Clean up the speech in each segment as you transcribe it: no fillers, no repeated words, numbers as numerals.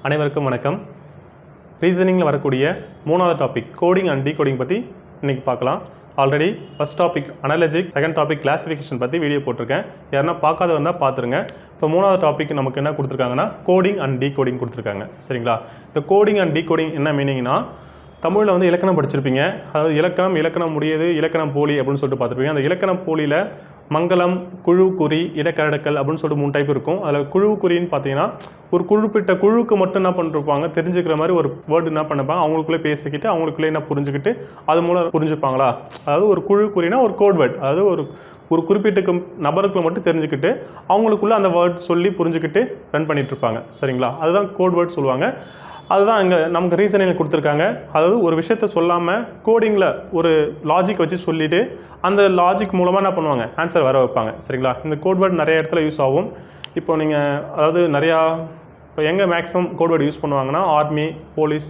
அனைவருக்கும் வணக்கம். ரீசனிங்கில் வரக்கூடிய மூணாவது டாபிக் கோடிங் அண்ட் டீகோடிங் பற்றி இன்றைக்கி பார்க்கலாம். Already first topic analogic, second topic classification பற்றி வீடியோ போட்டிருக்கேன். யாருன்னா பார்க்காத வந்தால் பார்த்துருங்க. இப்போ மூணாவது டாபிக் நமக்கு என்ன கொடுத்துருக்காங்கன்னா கோடிங் அண்ட் டீகோடிங் கொடுத்துருக்காங்க. சரிங்களா? இந்த கோடிங் அண்ட் டீகோடிங் என்ன மீனிங்னா, தமிழில் வந்து இலக்கணம் படிச்சிருப்பீங்க. அதாவது இலக்கணம் முடியுது, இலக்கணம் போலி அப்படின்னு சொல்லிட்டு பார்த்துருப்பீங்க. அந்த இலக்கணம் போலியில் மங்களம், குழு, குறி, இடக்கரடக்கல் அப்படின்னு சொல்லிட்டு 3 டைப் இருக்கும். அதில் குழு குறின்னு பார்த்தீங்கன்னா ஒரு குறிப்பிட்ட குழுவுக்கு மட்டும் என்ன பண்ணிருப்பாங்க, தெரிஞ்சுக்கிற மாதிரி ஒரு வேர்டு என்ன பண்ணிப்பாங்க, அவங்களுக்குள்ளே பேசிக்கிட்டு அவங்களுக்குள்ளே என்ன புரிஞ்சுக்கிட்டு அது மூலம் புரிஞ்சுப்பாங்களா. அதாவது ஒரு குழு குறினா ஒரு கோட் வேர்ட், அதாவது ஒரு குறிப்பிட்ட நபருக்குள்ள மட்டும் தெரிஞ்சுக்கிட்டு அவங்களுக்குள்ள அந்த வேர்ட் சொல்லி புரிஞ்சுக்கிட்டு ரன் பண்ணிட்டு இருப்பாங்க. சரிங்களா? அதுதான் கோட் வேர்ட் சொல்லுவாங்க. அதுதான் இங்கே நமக்கு ரீசனிங் கொடுத்துருக்காங்க. அதாவது ஒரு விஷயத்த சொல்லாமல் கோடிங்கில் ஒரு லாஜிக் வச்சு சொல்லிவிட்டு அந்த லாஜிக் மூலமாக என்ன பண்ணுவாங்க, ஆன்சர் வர வைப்பாங்க. சரிங்களா? இந்த கோட் வேர்ட் நிறைய இடத்துல யூஸ் ஆகும். இப்போ நீங்கள் அதாவது நிறையா இப்போ எங்கே மேக்ஸிமம் கோட் வேர்டு யூஸ் பண்ணுவாங்கன்னா ஆர்மி, போலீஸ்,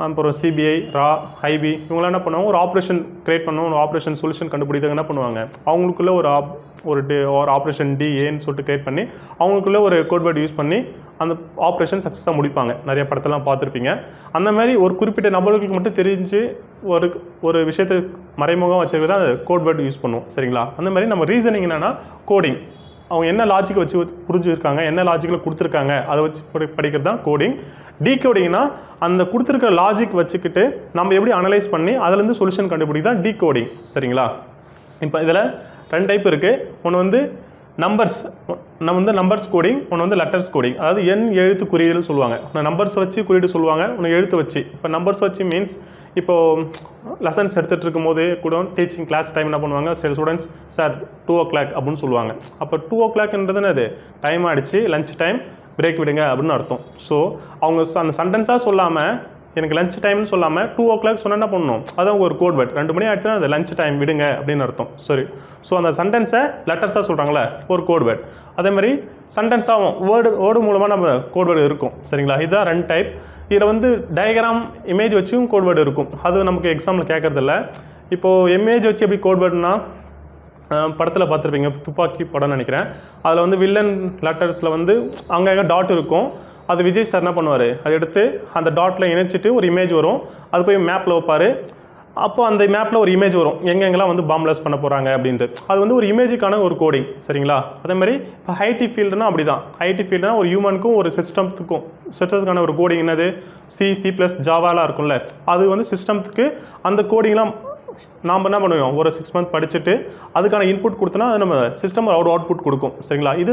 அப்புறம் சிபிஐ, ரா, ஐபி இவங்களாம் என்ன பண்ணுவாங்க, ஒரு ஆப்ரேஷன் கிரியேட் பண்ணுவோம், ஒரு ஆப்ரேஷன் சொல்யூஷன் கண்டுபிடித்தாங்க என்ன பண்ணுவாங்க, அவங்களுக்குள்ள ஒரு ஆப்ரேஷன் டிஏன்னு சொல்லிட்டு கிரியேட் பண்ணி அவங்களுக்குள்ள ஒரு கோட் வேர்டு யூஸ் பண்ணி அந்த ஆப்ரேஷன் சக்ஸஸாக முடிப்பாங்க. நிறைய படத்தெல்லாம் பார்த்துருப்பீங்க. அந்த மாதிரி ஒரு குறிப்பிட்ட நபர்களுக்கு மட்டும் தெரிஞ்சு ஒரு விஷயத்தை மறைமுகம் வச்சுக்கிறது தான் அந்த கோட் வேர்டு யூஸ் பண்ணுவோம். சரிங்களா? அந்த மாதிரி நம்ம ரீசனிங் என்னென்னா கோடிங், அவங்க என்ன லாஜிக் வச்சு புரிஞ்சுருக்காங்க, என்ன லாஜிக்கில் கொடுத்துருக்காங்க அதை வச்சு படிக்கிறது தான் கோடிங். டீகோடிங்னா அந்த கொடுத்துருக்க லாஜிக் வச்சுக்கிட்டு நம்ம எப்படி அனலைஸ் பண்ணி அதுலேருந்து சொல்யூஷன் கண்டுபிடிக்க தான் டீகோடிங். சரிங்களா? இப்போ இதில் 2 டைப் இருக்குது. ஒன்று வந்து நம்பர்ஸ், நம்ம வந்து நம்பர்ஸ் கோடிங், ஒன்று வந்து லெட்டர்ஸ் கோடிங். அதாவது எண் எழுத்து குறியீடுன்னு சொல்லுவாங்க. ஒன்று நம்பர்ஸ் வச்சு குறியீடு சொல்லுவாங்க, ஒன்று எழுத்து வச்சு. இப்போ நம்பர்ஸ் வச்சு மீன்ஸ் இப்போது லெசன்ஸ் எடுத்துகிட்டு இருக்கும்போது கூட டீச்சிங் கிளாஸ் டைம் என்ன பண்ணுவாங்க, ஸ்டூடெண்ட்ஸ் சார் 2 o'clock அப்படின்னு சொல்லுவாங்க. அப்போ 2 o'clockன்றது அது டைம் ஆகிடுச்சு, லஞ்ச் டைம், பிரேக் விடுங்க அப்படின்னு அர்த்தம். ஸோ அவங்க அந்த சென்டென்ஸாக சொல்லாமல் எனக்கு லஞ்ச் டைம்னு சொல்லாமல் 2 o'clock சொன்னால் என்ன பண்ணணும், அதான் ஒரு கோட் வேர்ட். 2 மணி ஆகிடுச்சுன்னா அது லஞ்ச் டைம் விடுங்க அப்படின்னு அர்த்தம். சரி. ஸோ அந்த சென்டென்ஸை லெட்டர்ஸாக சொல்கிறாங்களே ஒரு கோட் வேர்ட். அதே மாதிரி சென்டென்ஸாகவும் வேர்டு மூலமாக நம்ம கோட் வேர்டு இருக்கும். சரிங்களா? இதுதான் 2 டைப். இதில் வந்து டயக்ராம், இமேஜ் வச்சும் கோட் வேர்டு இருக்கும். அது நமக்கு எக்ஸாம்பிள் கேட்கறதில்ல. இப்போது இமேஜ் வச்சு எப்படி கோட் வேர்டுனா, படத்தில் பார்த்துருப்பீங்க, துப்பாக்கி படம்னு நினைக்கிறேன். அதில் வந்து வில்லன் லெட்டர்ஸில் வந்து அங்கங்கே டாட் இருக்கும். அது விஜய் சார் என்ன பண்ணுவார், அதை எடுத்து அந்த டாட்டில் இணைச்சிட்டு ஒரு இமேஜ் வரும், அது போய் மேப்பில் வைப்பார். அப்போ அந்த மேப்பில் ஒரு இமேஜ் வரும், எங்கெங்கெல்லாம் வந்து பாம்பிளாஸ் பண்ண போகிறாங்க அப்படின்ட்டு. அது வந்து ஒரு இமேஜுக்கான ஒரு கோடிங். சரிங்களா? அதே மாதிரி இப்போ ஐடி ஃபீல்டுனா அப்படி தான். ஐடி ஃபீல்டுனா ஒரு ஹியூமனுக்கும் ஒரு சிஸ்டத்துக்கான ஒரு கோடிங் என்னது, C++, ஜாவாலாம் இருக்கும்ல, அது வந்து சிஸ்டத்துக்கு அந்த கோடிங்லாம் நாம் என்ன பண்ணுவோம், ஒரு 6 month படிச்சுட்டு அதுக்கான இன்புட் கொடுத்தோன்னா அது நம்ம சிஸ்டம் ஒரு அவுட்புட் கொடுக்கும். சரிங்களா? இது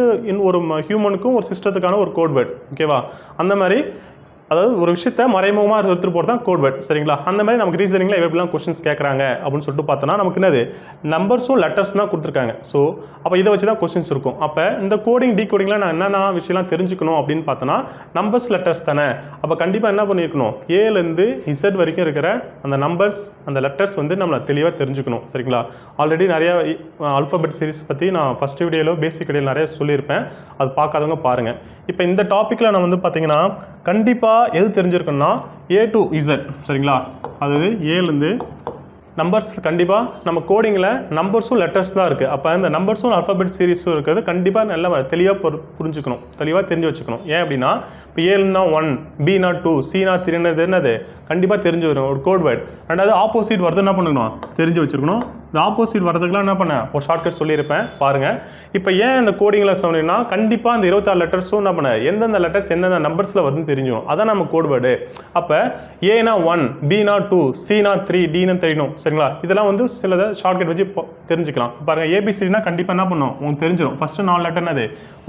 ஒரு ஹியூமனுக்கும் ஒரு சிஸ்டத்துக்கான ஒரு கோட் வேர்ட். ஓகேவா? அந்த மாதிரி அதாவது ஒரு விஷயத்தை மறைமுகமாக எடுத்துகிட்டு போகிறது தான் கோட் வேர்ட். சரிங்களா? அந்த மாதிரி நமக்கு ரீசனிங்கில் எப்படிலாம் கொஸ்டின்ஸ் கேட்குறாங்க அப்படின்னு சொல்லிட்டு பார்த்தோன்னா நமக்கு என்னது, நம்பர்ஸும் லெட்டர்ஸ் தான் கொடுத்துருக்காங்க. ஸோ அப்போ இதை வச்சு தான் கொஸ்டின்ஸ் இருக்கும். அப்போ இந்த கோடிங் டீகோடிங்கில் நான் என்னென்ன விஷயம்லாம் தெரிஞ்சுக்கணும் அப்படின்னு பார்த்தோன்னா, நம்பர்ஸ் லெட்டர்ஸ் தானே. அப்போ கண்டிப்பாக என்ன பண்ணியிருக்கணும், ஏலேருந்து Z வரைக்கும் இருக்கிற அந்த நம்பர்ஸ், அந்த லெட்டர்ஸ் வந்து நம்ம தெளிவாக தெரிஞ்சுக்கணும். சரிங்களா? ஆல்ரெடி நிறையா ஆல்ஃபபெட் சீரிஸ் பற்றி நான் ஃபஸ்ட் வீடியோவில் பேசிக் வீடியோவில் நிறைய சொல்லியிருப்பேன். அது பார்க்காதவங்க பாருங்கள். இப்போ இந்த டாப்பிக்கில் நான் வந்து பார்த்தீங்கன்னா கண்டிப்பாக எது தெரிஞ்சிருக்குன்னா A to Z. சரிங்களா? அதாவது ஏலேருந்து நம்பர்ஸ் கண்டிப்பாக நம்ம கோடிங்கில் நம்பர்ஸும் லெட்டர்ஸ் தான் இருக்குது. அப்போ இந்த நம்பர்ஸும் அல்ஃபபெட் சீரிஸும் இருக்கிறது கண்டிப்பாக நல்லா தெளிவாக புரிஞ்சுக்கணும், தெளிவாக தெரிஞ்சு வச்சுக்கணும். ஏன் அப்படின்னா இப்போ ஏன்னா 1, Bனா 2, Cனா 3 என்னது கண்டிப்பாக தெரிஞ்சு வரும், ஒரு கோட் வேர்ட். ரெண்டாவது ஆப்போசிட் வரது என்ன பண்ணணும், தெரிஞ்சு வச்சுருக்கணும். இந்த ஆப்போசிட் வரதுக்குலாம் என்ன பண்ணேன், ஒரு ஷார்ட்கட் சொல்லியிருப்பேன் பாருங்கள். இப்போ ஏன் இந்த கோடிங்கில் சொன்னீங்கன்னா கண்டிப்பாக அந்த 26 லெட்டர்ஸும் என்ன பண்ண, எந்தெந்த லெட்டர்ஸ் எந்தெந்த நம்பர்ஸில் வருதுன்னு தெரிஞ்சிடும். அதான் நம்ம கோட் வேர்டு. அப்போ ஏனா 1, Bனா 2, Cனா 3, Dனா தெரியணும். சரிங்களா? இதெல்லாம் வந்து சில ஷார்ட்கட் வச்சு தெரிஞ்சுக்கலாம். பாருங்கள், ABCனா கண்டிப்பாக என்ன பண்ணும், உங்களுக்கு தெரிஞ்சிடும். ஃபஸ்ட்டு 4 லெட்டர்னது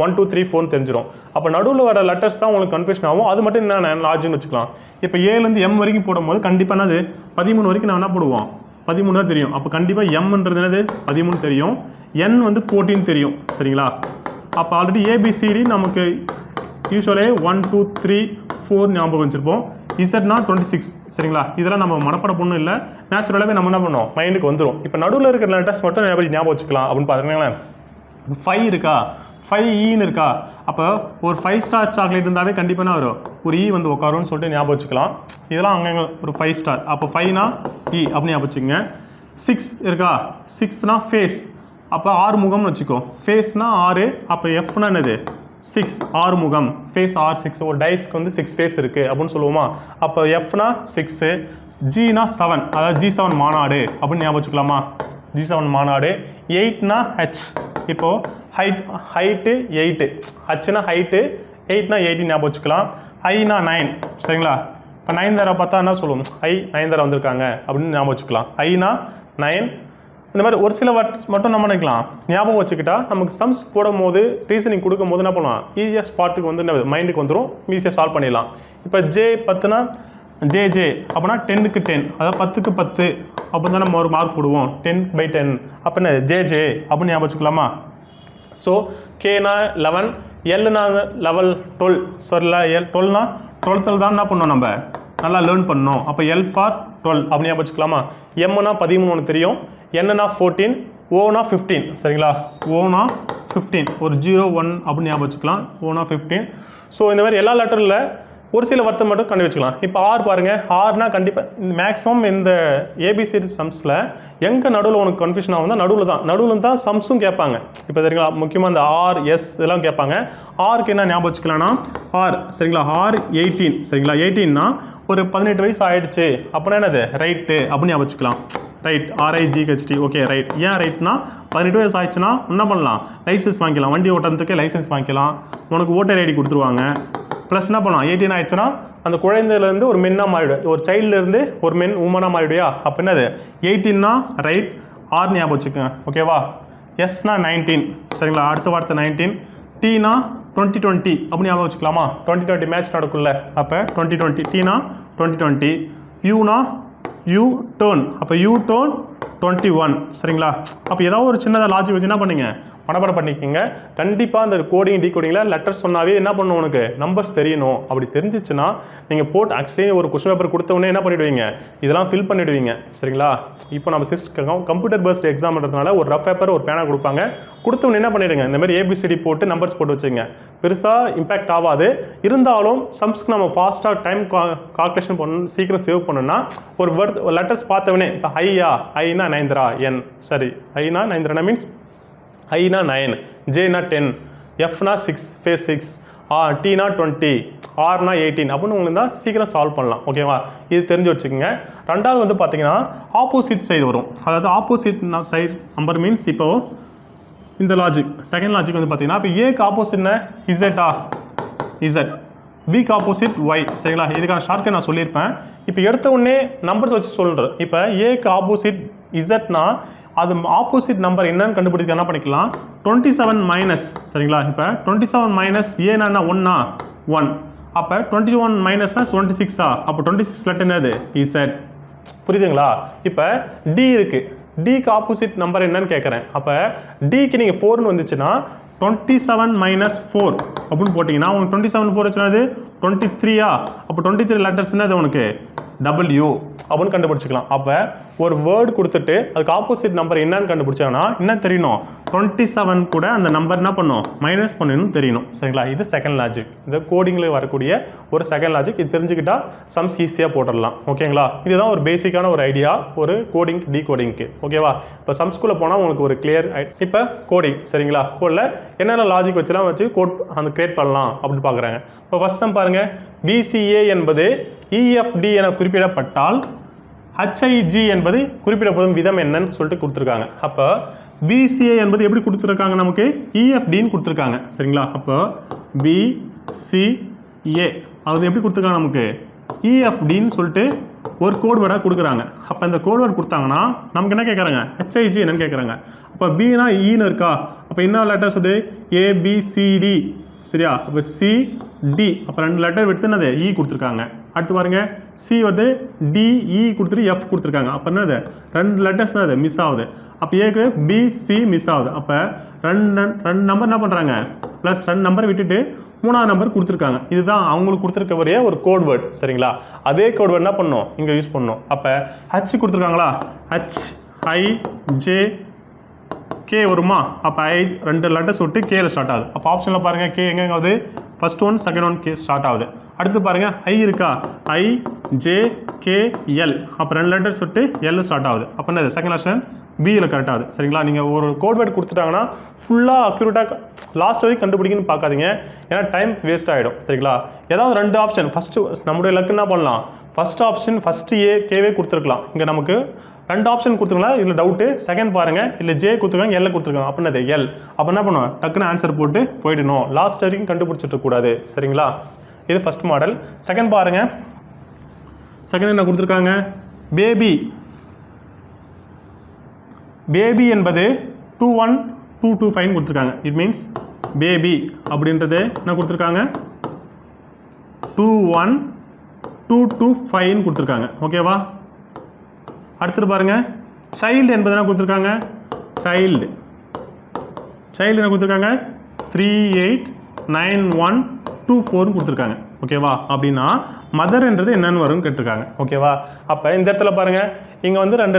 1, 2, 3, 4 தெரிஞ்சிடும். அப்போ நடுவில் வர லெட்டர்ஸ் தான் உங்களுக்கு கன்ஃபியூஷன் ஆகும். அது மட்டும் என்ன லாஜிக்னு வச்சுக்கலாம். இப்போ ஏலேருந்து M வரைக்கும் போடும்போது கண்டிப்பாக என்னது 13 வரைக்கும் நான் என்ன போடுவோம், 13 தான் தெரியும். அப்போ கண்டிப்பாக எம்ன்றது என்னது 13 தெரியும், N வந்து 14 தெரியும். சரிங்களா? அப்போ ஆல்ரெடி ABCD நமக்கு யூஸ்வலே 1, 2, 3, 4 ஞாபகம் வச்சுருப்போம். Zனா 26. சரிங்களா? இதெல்லாம் நம்ம மனப்பட பொண்ணும் இல்லை, நேச்சுரலாகவே நம்ம என்ன பண்ணோம், மைண்டுக்கு வந்துடும். இப்போ நடுவில் இருக்கிற லெட்டர்ஸ் மட்டும் எப்படி ஞாபகம் வச்சுக்கலாம் அப்படின்னு பார்த்துருங்களேன். 5 இருக்கா, 5Eன்னு இருக்கா, அப்போ ஒரு 5 star சாக்லேட் இருந்தாவே கண்டிப்பாக என்ன வரும், ஒரு E வந்து உட்காரும்னு சொல்லிட்டு ஞாபகம் வச்சுக்கலாம். இதெல்லாம் அங்கங்கே ஒரு 5 star. அப்போ 5னா E அப்படின்னு ஞாபகம் வச்சுக்கோங்க. 6 இருக்கா, 6னா ஃபேஸ், அப்போ 6 முகம்னு வச்சுக்கோ. ஃபேஸ்னா 6, அப்போ Fனா என்னது 6 ஆறுமுகம் ஃபேஸ் R6 ஒரு டைஸ்க்கு வந்து 6 ஃபேஸ் இருக்குது அப்படின்னு சொல்லுவோமா. அப்போ Fனா 6, Gனா 7 அதாவது G7 மாநாடு அப்படின்னு ஞாபகம் வச்சுக்கலாமா. G7 மாநாடு. 8னா H இப்போது ஹைட்டு 8, Hனா ஹைட்டு 8னா 18 ஞாபகம் வச்சுக்கலாம். ஐனா 9 சரிங்களா. இப்போ 9 தடவை பார்த்தா என்ன சொல்லுவோம், 9 தடவை வந்திருக்காங்க அப்படின்னு ஞாபகம் வச்சுக்கலாம். ஐனா 9. இந்த மாதிரி ஒரு சில வேர்ட்ஸ் மட்டும் நம்ம நினைக்கலாம் ஞாபகம் வச்சுக்கிட்டா நமக்கு சம்ஸ் போடும் போது ரீசனிங் கொடுக்கும் போது என்ன பண்ணலாம், ஈஸியாக ஸ்பாட்டுக்கு வந்து என்ன மைண்டுக்கு வந்துடும், ஈஸியாக சால்வ் பண்ணிடலாம். இப்போ ஜே 10னா ஜே அப்படின்னா 10க்கு 10 அதாவது 10க்கு 10 அப்போ தான் நம்ம ஒரு மார்க் போடுவோம் 10/10 அப்போ என்ன ஜே அப்படின்னு ஞாபகம் வச்சுக்கலாமா. ஸோ கேனா 11, எல்னா லெவல் 12 சரில 12னா 12th தான் என்ன பண்ணோம் நம்ம நல்லா லேர்ன் பண்ணணும். அப்போ எல் ஃபார் 12 அப்படின்னு ஞாபகம் வச்சுக்கலாமா. எம்னா 13 ஒன்று தெரியும், என்னன்னா 14, ஓனா 15 சரிங்களா. ஓனா 15 ஒரு 0 1 அப்படின்னு ஞாபகம் வச்சுக்கலாம். ஓனா 15. ஸோ இந்த மாதிரி எல்லா லெட்டரில் ஒரு சில வார்த்தை மட்டும் கண்டு வச்சுக்கலாம். இப்போ ஆர் பாருங்கள், ஆர்னா கண்டிப்பாக மேக்ஸிமம் இந்த ஏபிசிடி சம்ஸில் எங்கே நடுவில் உனக்கு கன்ஃபியூஷன் ஆகும்னா நடுவில் தான் சம்ஸும் கேட்பாங்க. இப்போ சரிங்களா, முக்கியமாக இந்த ஆர் எஸ் இதெல்லாம் கேட்பாங்க. ஆருக்கு என்ன ஞாபகம் வச்சுக்கலாம்னா ஆர் சரிங்களா, ஆர் 18 சரிங்களா. 18னா ஒரு 18 வயசு ஆகிடுச்சு அப்படின்னா என்னது ரைட்டு அப்படின்னு ஞாபகம் வச்சுக்கலாம். Right RIGHT okay right. ஏன் ரைட்னா 18 வயசு ஆயிடுச்சுன்னா என்ன பண்ணலாம், லைசன்ஸ் வாங்கிக்கலாம், வண்டி ஓட்டுறதுக்கு லைசன்ஸ் வாங்கிக்கலாம், உனக்கு ஓட்டர் ஐடி கொடுத்துருவாங்க. ப்ளஸ் என்ன பண்ணலாம் 18 ஆயிடுச்சுன்னா அந்த குழந்தையிலேருந்து ஒரு மென்னாக மாறிவிடும், ஒரு சைல்டுலேருந்து ஒரு மென் உமனாக மாறிவிடுயா. அப்போ என்னது 18னா ரைட், ஆர் ஞாபகம் வச்சுக்கோங்க ஓகேவா. எஸ்னா 19 சரிங்களா, அடுத்த வார்த்தை 19. டீனா 2020 அப்படி ஞாபகம் வச்சுக்கலாமா. 2020 மேட்ச் நடக்கும்ல, அப்போ 2020. டீனா 2020. யூனா யூ டர்ன், அப்போ யூ டர்ன் 21 சரிங்களா. அப்போ ஏதாவது ஒரு சின்னதாக லாஜிக் வச்சு என்ன பண்ணுங்க மனப்பாடம் பண்ணிக்கோங்க. கண்டிப்பாக அந்த கோடிங் டிகோடிங்கில் லெட்டர் சொன்னாவே என்ன பண்ணணும், உனக்கு நம்பர்ஸ் தெரியணும். அப்படி தெரிஞ்சிச்சுன்னா நீங்கள் போட்டு ஆக்சுவலி ஒரு கொஸ்டின் பேப்பர் கொடுத்தவொடனே என்ன பண்ணிவிடுவீங்க, இதெல்லாம் ஃபில் பண்ணிவிடுவீங்க சரிங்களா. இப்போ நம்ம கம்ப்யூட்டர் பேஸ்ட் எக்ஸாம்ன்றதுனால ஒரு ரஃப் பேப்பர் ஒரு பேனா கொடுப்பாங்க, கொடுத்தவொடனே என்ன பண்ணிவிடுங்க இந்த மாதிரி ABCD போட்டு நம்பர்ஸ் போட்டு வச்சுங்க. பெருசாக இம்பேக்ட் ஆகாது. இருந்தாலும் சம்ஸ்க்கு நம்ம ஃபாஸ்ட்டாக டைம் கால்குலேஷன் பண்ணணும், சீக்கிரம் சேவ் பண்ணணும்னா ஒரு வேர்ட் லெட்டர்ஸ் பார்த்தவொடனே இப்போ ஐனா 9 என் சரி, ஐனா 9 மீன்ஸ் ஐனா 9, ஜேனா 10, எஃப்னா 6 ஃபேஸ் 6, டீனா 20, ஆர்னா 18 அப்படின்னு உங்களுக்கு தான் சீக்கிரம் சால்வ் பண்ணலாம் ஓகேவா. இது தெரிஞ்சு வச்சுக்கோங்க. ரெண்டாவது வந்து பார்த்தீங்கன்னா ஆப்போசிட் சைடு வரும், அதாவது ஆப்போசிட் சைடு நம்பர் மீன்ஸ் இப்போ இந்த லாஜிக் செகண்ட் லாஜிக் வந்து பார்த்தீங்கன்னா இப்போ ஏக்கு ஆப்போசிட்னா இசட்டா இசட், பிக்கு ஆப்போசிட் ஒய் சரிங்களா. இதுக்கான ஷார்ட்கட் நான் சொல்லியிருப்பேன். இப்போ எடுத்த உடனே நம்பர்ஸ் வச்சு சொல்கிறேன். இப்போ ஏக்கு ஆப்போசிட் இசட்னா அது ஆப்போசிட் நம்பர் என்னன்னு கண்டுபிடிக்க என்ன பண்ணிக்கலாம் 27 மைனஸ் சரிங்களா. இப்போ 27 மைனஸ் ஏன்னா 1னா 1, அப்போ 21 மைனஸ்னா 26 அப்போ 26 லெட்டர் என்னது இசட், புரியுதுங்களா. இப்போ டி இருக்குது, டிக்கு ஆப்போசிட் நம்பர் என்னன்னு கேட்குறேன். அப்போ டிக்கு நீங்கள் 4னு வந்துச்சுன்னா 27 மைனஸ் 4 அப்படின்னு போட்டிங்கன்னா உங்களுக்கு 27 4 வச்சுனா 23 அப்போ 23 லெட்டர்ஸ் என்னது உனக்கு W அப்படின்னு கண்டுபிடிச்சிக்கலாம். அப்போ ஒரு வேர்டு கொடுத்துட்டு அதுக்கு ஆப்போசிட் நம்பர் என்னன்னு கண்டுபிடிச்சாங்கன்னா என்ன தெரியணும், 27 கூட அந்த நம்பர் என்ன பண்ணும் மைனஸ் பண்ணணும் தெரியணும் சரிங்களா. இது செகண்ட் லாஜிக், இந்த கோடிங்கில் வரக்கூடிய ஒரு செகண்ட் லாஜிக். இது தெரிஞ்சுக்கிட்டா சம்ஸ் ஈஸியாக போட்டுடலாம் ஓகேங்களா. இதுதான் ஒரு பேசிக்கான ஒரு ஐடியா ஒரு கோடிங் டிகோடிங்க்கு ஓகேவா. இப்போ சம்ஸ்குள்ளே போனால் உங்களுக்கு ஒரு கிளியர். இப்போ கோடிங் சரிங்களா, கோடில் என்னென்ன லாஜிக் வச்சுலாம் வச்சு கோட் அந்த கிரியேட் பண்ணலாம் அப்படின்னு பார்க்குறாங்க. இப்போ ஃபர்ஸ்ட் சம் பாருங்கள், BCA என்பது EFD என குறிப்பிடப்பட்டால் HIG என்பது குறிப்பிடப்படும் விதம் என்னன்னு சொல்லிட்டு கொடுத்துருக்காங்க. அப்போ BCA என்பது எப்படி கொடுத்துருக்காங்க, நமக்கு EFDன்னு கொடுத்துருக்காங்க சரிங்களா. அப்போ BCA அது எப்படி கொடுத்துருக்காங்க, நமக்கு EFDன்னு சொல்லிட்டு ஒரு கோட் வேர்டாக கொடுக்குறாங்க. அப்போ இந்த கோட் வேர்டு கொடுத்தாங்கன்னா நமக்கு என்ன கேட்குறாங்க, HIG என்னன்னு கேட்குறாங்க. அப்போ பினா ஈன்னு இருக்கா, அப்போ என்ன லெட்டர்ஸ் வந்து ABCD சரியா. அப்போ CD அப்போ 2 லெட்டர் விட்டு என்னது E கொடுத்துருக்காங்க. அடுத்து பாருங்க சி வந்து DE கொடுத்துட்டு F கொடுத்துருக்காங்க. அப்போ என்னது 2 லெட்டர்ஸ் தான் அது மிஸ் ஆகுது. அப்போ ஏக்கு BC மிஸ் ஆகுது. அப்போ ரெண்டு நம்பர் என்ன பண்ணுறாங்க ப்ளஸ் 2 நம்பர் விட்டுட்டு 3ஆவது நம்பர் கொடுத்துருக்காங்க. இதுதான் அவங்களுக்கு கொடுத்துருக்கக்கூடிய ஒரு கோட் வேர்ட் சரிங்களா. அதே கோட் வேர்ட் என்ன பண்ணணும் இங்கே யூஸ் பண்ணணும். அப்போ H கொடுத்துருக்காங்களா, HIJ K வருமா. அப்போ 2 லெட்டர்ஸ் விட்டு Kல ஸ்டார்ட் ஆகுது. அப்போ ஆப்ஷனில் பாருங்கள் K எங்கே ஆகுது, first one second one K start ஆகுது. அடுத்து பாருங்கள் I இருக்கா, IJKL அப்போ 2 லெட்டர்ஸ் விட்டு L ஸ்டார்ட் ஆகுது. அப்போ என்னது செகண்ட் ஆப்ஷன் பியில் கரெக்டாகுது சரிங்களா. நீங்கள் ஒரு கோட் வேர்டு கொடுத்துட்டாங்கன்னா ஃபுல்லாக அக்யூரேட்டாக லாஸ்ட் வரைக்கும் கண்டுபிடிக்கணும்னு பார்க்காதீங்க, ஏன்னா டைம் வேஸ்ட் ஆகிடும் சரிங்களா. ஏதாவது 2 ஆப்ஷன் ஃபஸ்ட்டு நம்முடைய லக்கு என்ன பண்ணலாம், first option first A cave கொடுத்துருக்கலாம். இங்கே நமக்கு 2 ஆப்ஷன் கொடுத்துருக்கலாம், இதில் டவுட்டு. செகண்ட் பாருங்கள், இல்லை ஜே கொடுத்துருக்காங்க, எல்ல கொடுத்துருக்காங்க, அப்படின்னது எல். அப்போ என்ன பண்ணுவோம், டக்குன்னு ஆன்சர் போட்டு போயிடணும், லாஸ்ட் வரைக்கும் கண்டுபிடிச்சிட்டு கூடாது சரிங்களா. இது ஃபஸ்ட் மாடல். செகண்ட் பாருங்கள், செகண்ட் என்ன கொடுத்துருக்காங்க, பேபி. பேபி என்பது 21225 கொடுத்துருக்காங்க. இட் மீன்ஸ் பேபி அப்படின்றது என்ன கொடுத்துருக்காங்க, 21225 கொடுத்துருக்காங்க ஓகேவா. அடுத்தது பாருங்க, சைல்டு என்பது என்ன கொடுத்துருக்காங்க, சைல்டு என்ன கொடுத்துருக்காங்க 389124 கொடுத்துருக்காங்க ஓகேவா. அப்படின்னா மதர்ன்றது என்னன்னு வரும்னு கேட்டிருக்காங்க ஓகேவா. அப்போ இந்த இடத்துல பாருங்கள், இங்கே வந்து ரெண்டு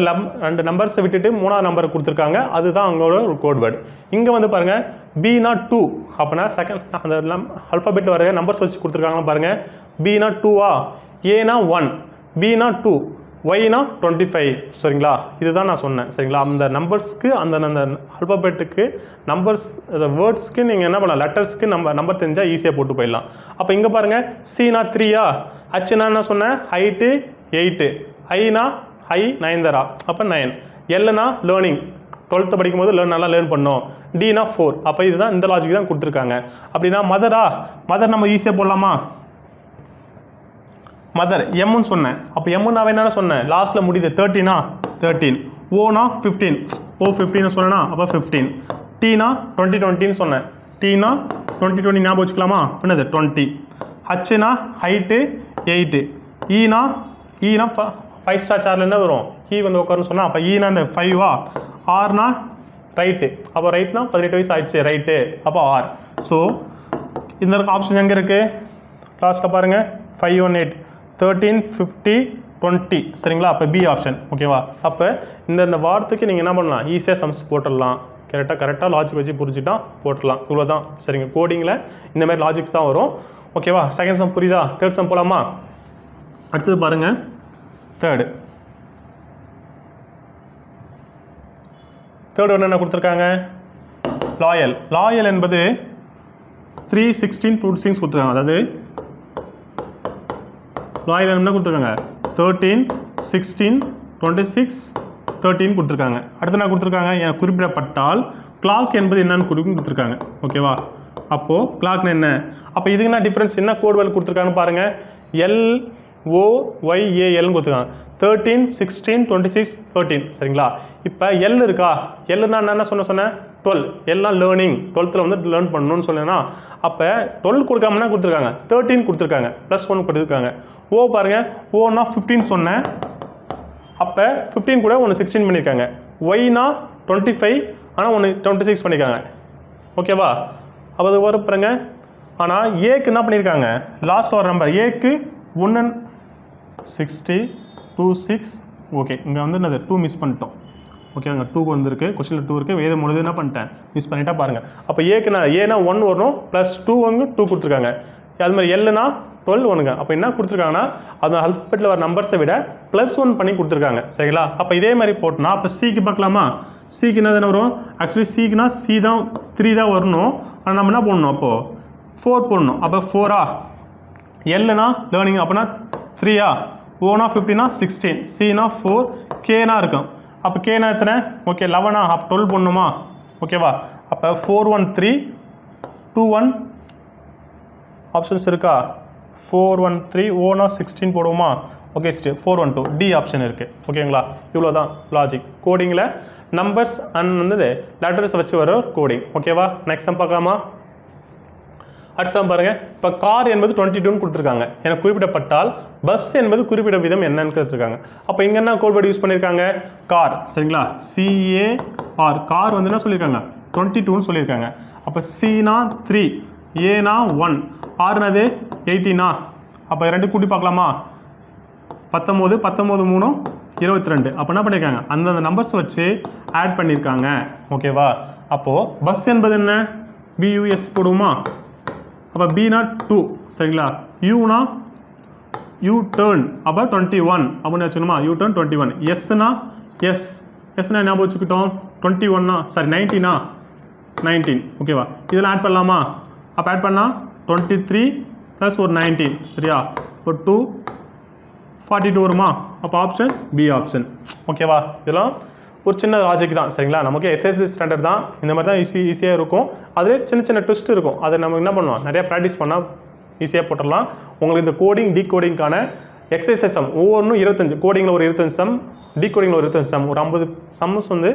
நம்பர்ஸை விட்டுட்டு 3ஆவது நம்பரை கொடுத்துருக்காங்க, அதுதான் அவங்களோட ஒரு கோட் வேர்டு. இங்கே வந்து பாருங்கள், பினா 2 அப்படின்னா செகண்ட் அந்த அல்ஃபாபெட்டில் வர நம்பர்ஸ் வச்சு கொடுத்துருக்காங்கன்னா பாருங்கள், பினா 2வா, ஏனா 1, பினா 2, ஒய்னா 25 சரிங்களா. இதுதான் நான் சொன்னேன் சரிங்களா. அந்த நம்பர்ஸ்க்கு அந்த அல்ஃபாபெட்டுக்கு நம்பர்ஸ் வேர்ட்ஸ்க்கு நீங்கள் என்ன பண்ணலாம், லெட்டர்ஸ்க்கு நம்பர் தெரிஞ்சால் ஈஸியாக போட்டு போயிடலாம். அப்போ இங்கே பாருங்கள், சினா 3யா, ஹச்னா என்ன சொன்னேன், ஹைட்டு 8, ஐனா ஹை 9 அப்போ 9, எல்னா லேர்னிங் 12th படிக்கும் போது நல்லா லேர்ன் பண்ணோம், டினா 4. அப்போ இதுதான் இந்த லாஜிக் தான் கொடுத்துருக்காங்க. அப்படின்னா மதர் நம்ம ஈஸியாக போடலாமா, மதர் எம்னு சொன்னேன். அப்போ எம்னு நான் என்ன சொன்னேன், லாஸ்ட்டில் முடியுது 13னா 13, ஓனா 15, ஓ 15 சொன்னேன்னா அப்போ 15, டீனா 2020 சொன்னேன், டீனா 2020 ஞாபகம் வச்சுக்கலாமா, என்னது 20, ஹச்னா ஹைட்டு 8, ஈனா 5 ஸ்டார் சார்ல என்ன வரும், ஈ வந்து உட்காருன்னு சொன்னால் அப்போ ஈனா இந்த 5வா, ஆர்னா ரைட்டு, அப்போ ரைட்னா 18 வயசு ஆயிடுச்சு ரைட்டு, அப்போ ஆர். ஸோ இந்த ஆப்ஷன் எங்கே இருக்குது, லாஸ்ட்டில் பாருங்கள் 518, 13, 50, 20 சரிங்களா. அப்போ பி ஆப்ஷன் ஓகேவா. அப்போ இந்த வார்த்தைக்கு நீங்கள் என்ன பண்ணலாம், ஈஸியாக சம்ஸ் போட்டுடலாம், கரெக்டாக லாஜிக் வச்சு புரிஞ்சுட்டா போட்டுடலாம், இவ்வளோ தான் சரிங்க. கோடிங்கில் இந்த மாதிரி லாஜிக்ஸ் தான் வரும் ஓகேவா. செகண்ட் சம் புரியுதா, தேர்ட் சம் போகலாமா. அடுத்தது பாருங்கள், தேர்டு ஒன்று என்ன கொடுத்துருக்காங்க, லாயல் என்பது 31626 கொடுத்துருக்காங்க. அதாவது லாயல் என்ன கொடுத்துருக்காங்க, 13, 16, 26, 13 கொடுத்துருக்காங்க. அடுத்து என்ன கொடுத்துருக்காங்க, எனக்கு குறிப்பிடப்பட்டால் கிளாக் என்பது என்னன்னு கொடுத்துருக்காங்க ஓகேவா. அப்போது கிளாக்னு என்ன, அப்போ இதுக்கு என்ன டிஃப்ரென்ஸ், என்ன கோட் வேர்டு கொடுத்துருக்காங்கன்னு பாருங்கள், LOYALனு கொடுத்துருக்காங்க. 13, 16, 26, 13 சரிங்களா. இப்போ எல் இருக்கா, எல்னா என்ன சொன்னேன் 12, எல்லாம் லேர்னிங் 12th வந்து லேர்ன் பண்ணணும்னு சொன்னேன்னா, அப்போ 12 கொடுக்காமனா கொடுத்துருக்காங்க, 13 கொடுத்துருக்காங்க, +1 கொடுத்துருக்காங்க. ஓ பாருங்கள், ஓனா 15 சொன்னேன், அப்போ 15 கூட ஒன்று 16 பண்ணியிருக்காங்க. ஒய்னா 25 ஆனால் ஒன்று 26 பண்ணியிருக்காங்க ஓகேவா. அப்போ அது வர பாருங்க. ஆனால் ஏக்கு என்ன பண்ணியிருக்காங்க, லாஸ்ட் வர நம்பர் ஏக்கு 1 60 26 ஓகே. இங்கே வந்து என்னது 2 மிஸ் பண்ணிட்டோம் ஓகே. அங்கே 2 வந்துருக்கு, கொஸ்டினில் 2 இருக்குது, வேதம் முழுது என்ன பண்ணிட்டேன் மிஸ் பண்ணிட்டா பாருங்கள். அப்போ ஏக்குனா 1 வரணும், +2 வந்து 2 கொடுத்துருக்காங்க. அது மாதிரி எல்லுனா 12 ஒன்றுங்க. அப்போ என்ன கொடுத்துருக்காங்கன்னா, அது அல்ஃபபெட்டில் வர நம்பர்ஸை விட +1 பண்ணி கொடுத்துருக்காங்க சரிங்களா. அப்போ இதே மாதிரி போட்டோன்னா அப்போ சிக்கு பார்க்கலாமா, சிக்கு என்ன தானே வரும், ஆக்சுவலி சிக்குனா சி தான் 3 தான் வரணும், ஆனால் நம்ம என்ன போடணும் அப்போது 4 போடணும். அப்போ 4ஆ, எல்லுனா லேர்னிங் அப்போனா 3ஆ, ஓனா 15னா 16, சினா 4, கேனா இருக்கும். அப்போ கேனா எத்தனை ஓகே 11ஆ, அப்போ 12 போடணுமா ஓகேவா. அப்போ 413 21 ஆப்ஷன்ஸ் இருக்கா, 413 ஓனா 16 போடுவோமா ஓகே. 412 டி ஆப்ஷன் இருக்குது ஓகேங்களா. இவ்வளோ தான் லாஜிக் கோடிங்கில் நம்பர்ஸ் அண்ட் வந்து லெட்டர்ஸ் வச்சு வர கோடிங் ஓகேவா. நெக்ஸ்ட் சம் பார்க்கலாமா. அடுத்த சம் பாருங்கள், இப்போ கார் என்பது 22 கொடுத்துருக்காங்க, எனக்கு குறிப்பிடப்பட்டால் பஸ் என்பது குறிப்பிட்ட விதம் என்னன்னு கேட்டிருக்காங்க. அப்போ இங்கே என்ன கோட் வேர்டு யூஸ் பண்ணியிருக்காங்க, கார் சரிங்களா, CAR. கார் வந்து என்ன சொல்லியிருக்காங்க 22ன்னு சொல்லியிருக்காங்க. அப்போ சினா 3, ஏனா 1, ஆறுனது 18ஆ, அப்போ 2 கூட்டி பார்க்கலாமா, 19, 19 3 22. அப்போ என்ன பண்ணியிருக்காங்க, அந்தந்த நம்பர்ஸ் வச்சு ஆட் பண்ணியிருக்காங்க ஓகேவா. அப்போது பஸ் என்பது என்ன, BUS போடுவோமா. அப்போ பினா 2 சரிங்களா, யூனா யூ டர்ன் அப்போ 21 அப்படின்னு வச்சுக்கணுமா, யூ டர்ன் 21. எஸ்னா எஸ் எஸ்னா ஞாபகம் வச்சுக்கிட்டோம் 21 சாரி 19 19 ஓகேவா இதெல்லாம் ஆட் பண்ணலாமா அப்போ ஆட் பண்ணால் 23 ப்ளஸ் ஒரு 19 சரியா ஒரு 242 வருமா அப்போ ஆப்ஷன் பி ஆப்ஷன் ஓகேவா இதெல்லாம் ஒரு சின்ன லாஜிக் தான் சரிங்களா நமக்கு எஸ்எஸ்சி ஸ்டாண்டர்ட் தான் இந்த மாதிரி தான் ஈஸியாக இருக்கும் அதில் சின்ன சின்ன ட்விஸ்ட் இருக்கும் அதை நம்ம என்ன பண்ணுவோம் நிறையா ப்ராக்டிஸ் பண்ணால் ஈஸியாக போட்டுடலாம் உங்களுக்கு இந்த கோடிங் டீகோடிங்கான எக்ஸசைஸ் சம் ஒவ்வொன்றும் 25 கோடிங்கில் ஒரு 25 சம் டீகோடிங்கில் ஒரு 25 சம் ஒரு 50 சம்ஸ் வந்து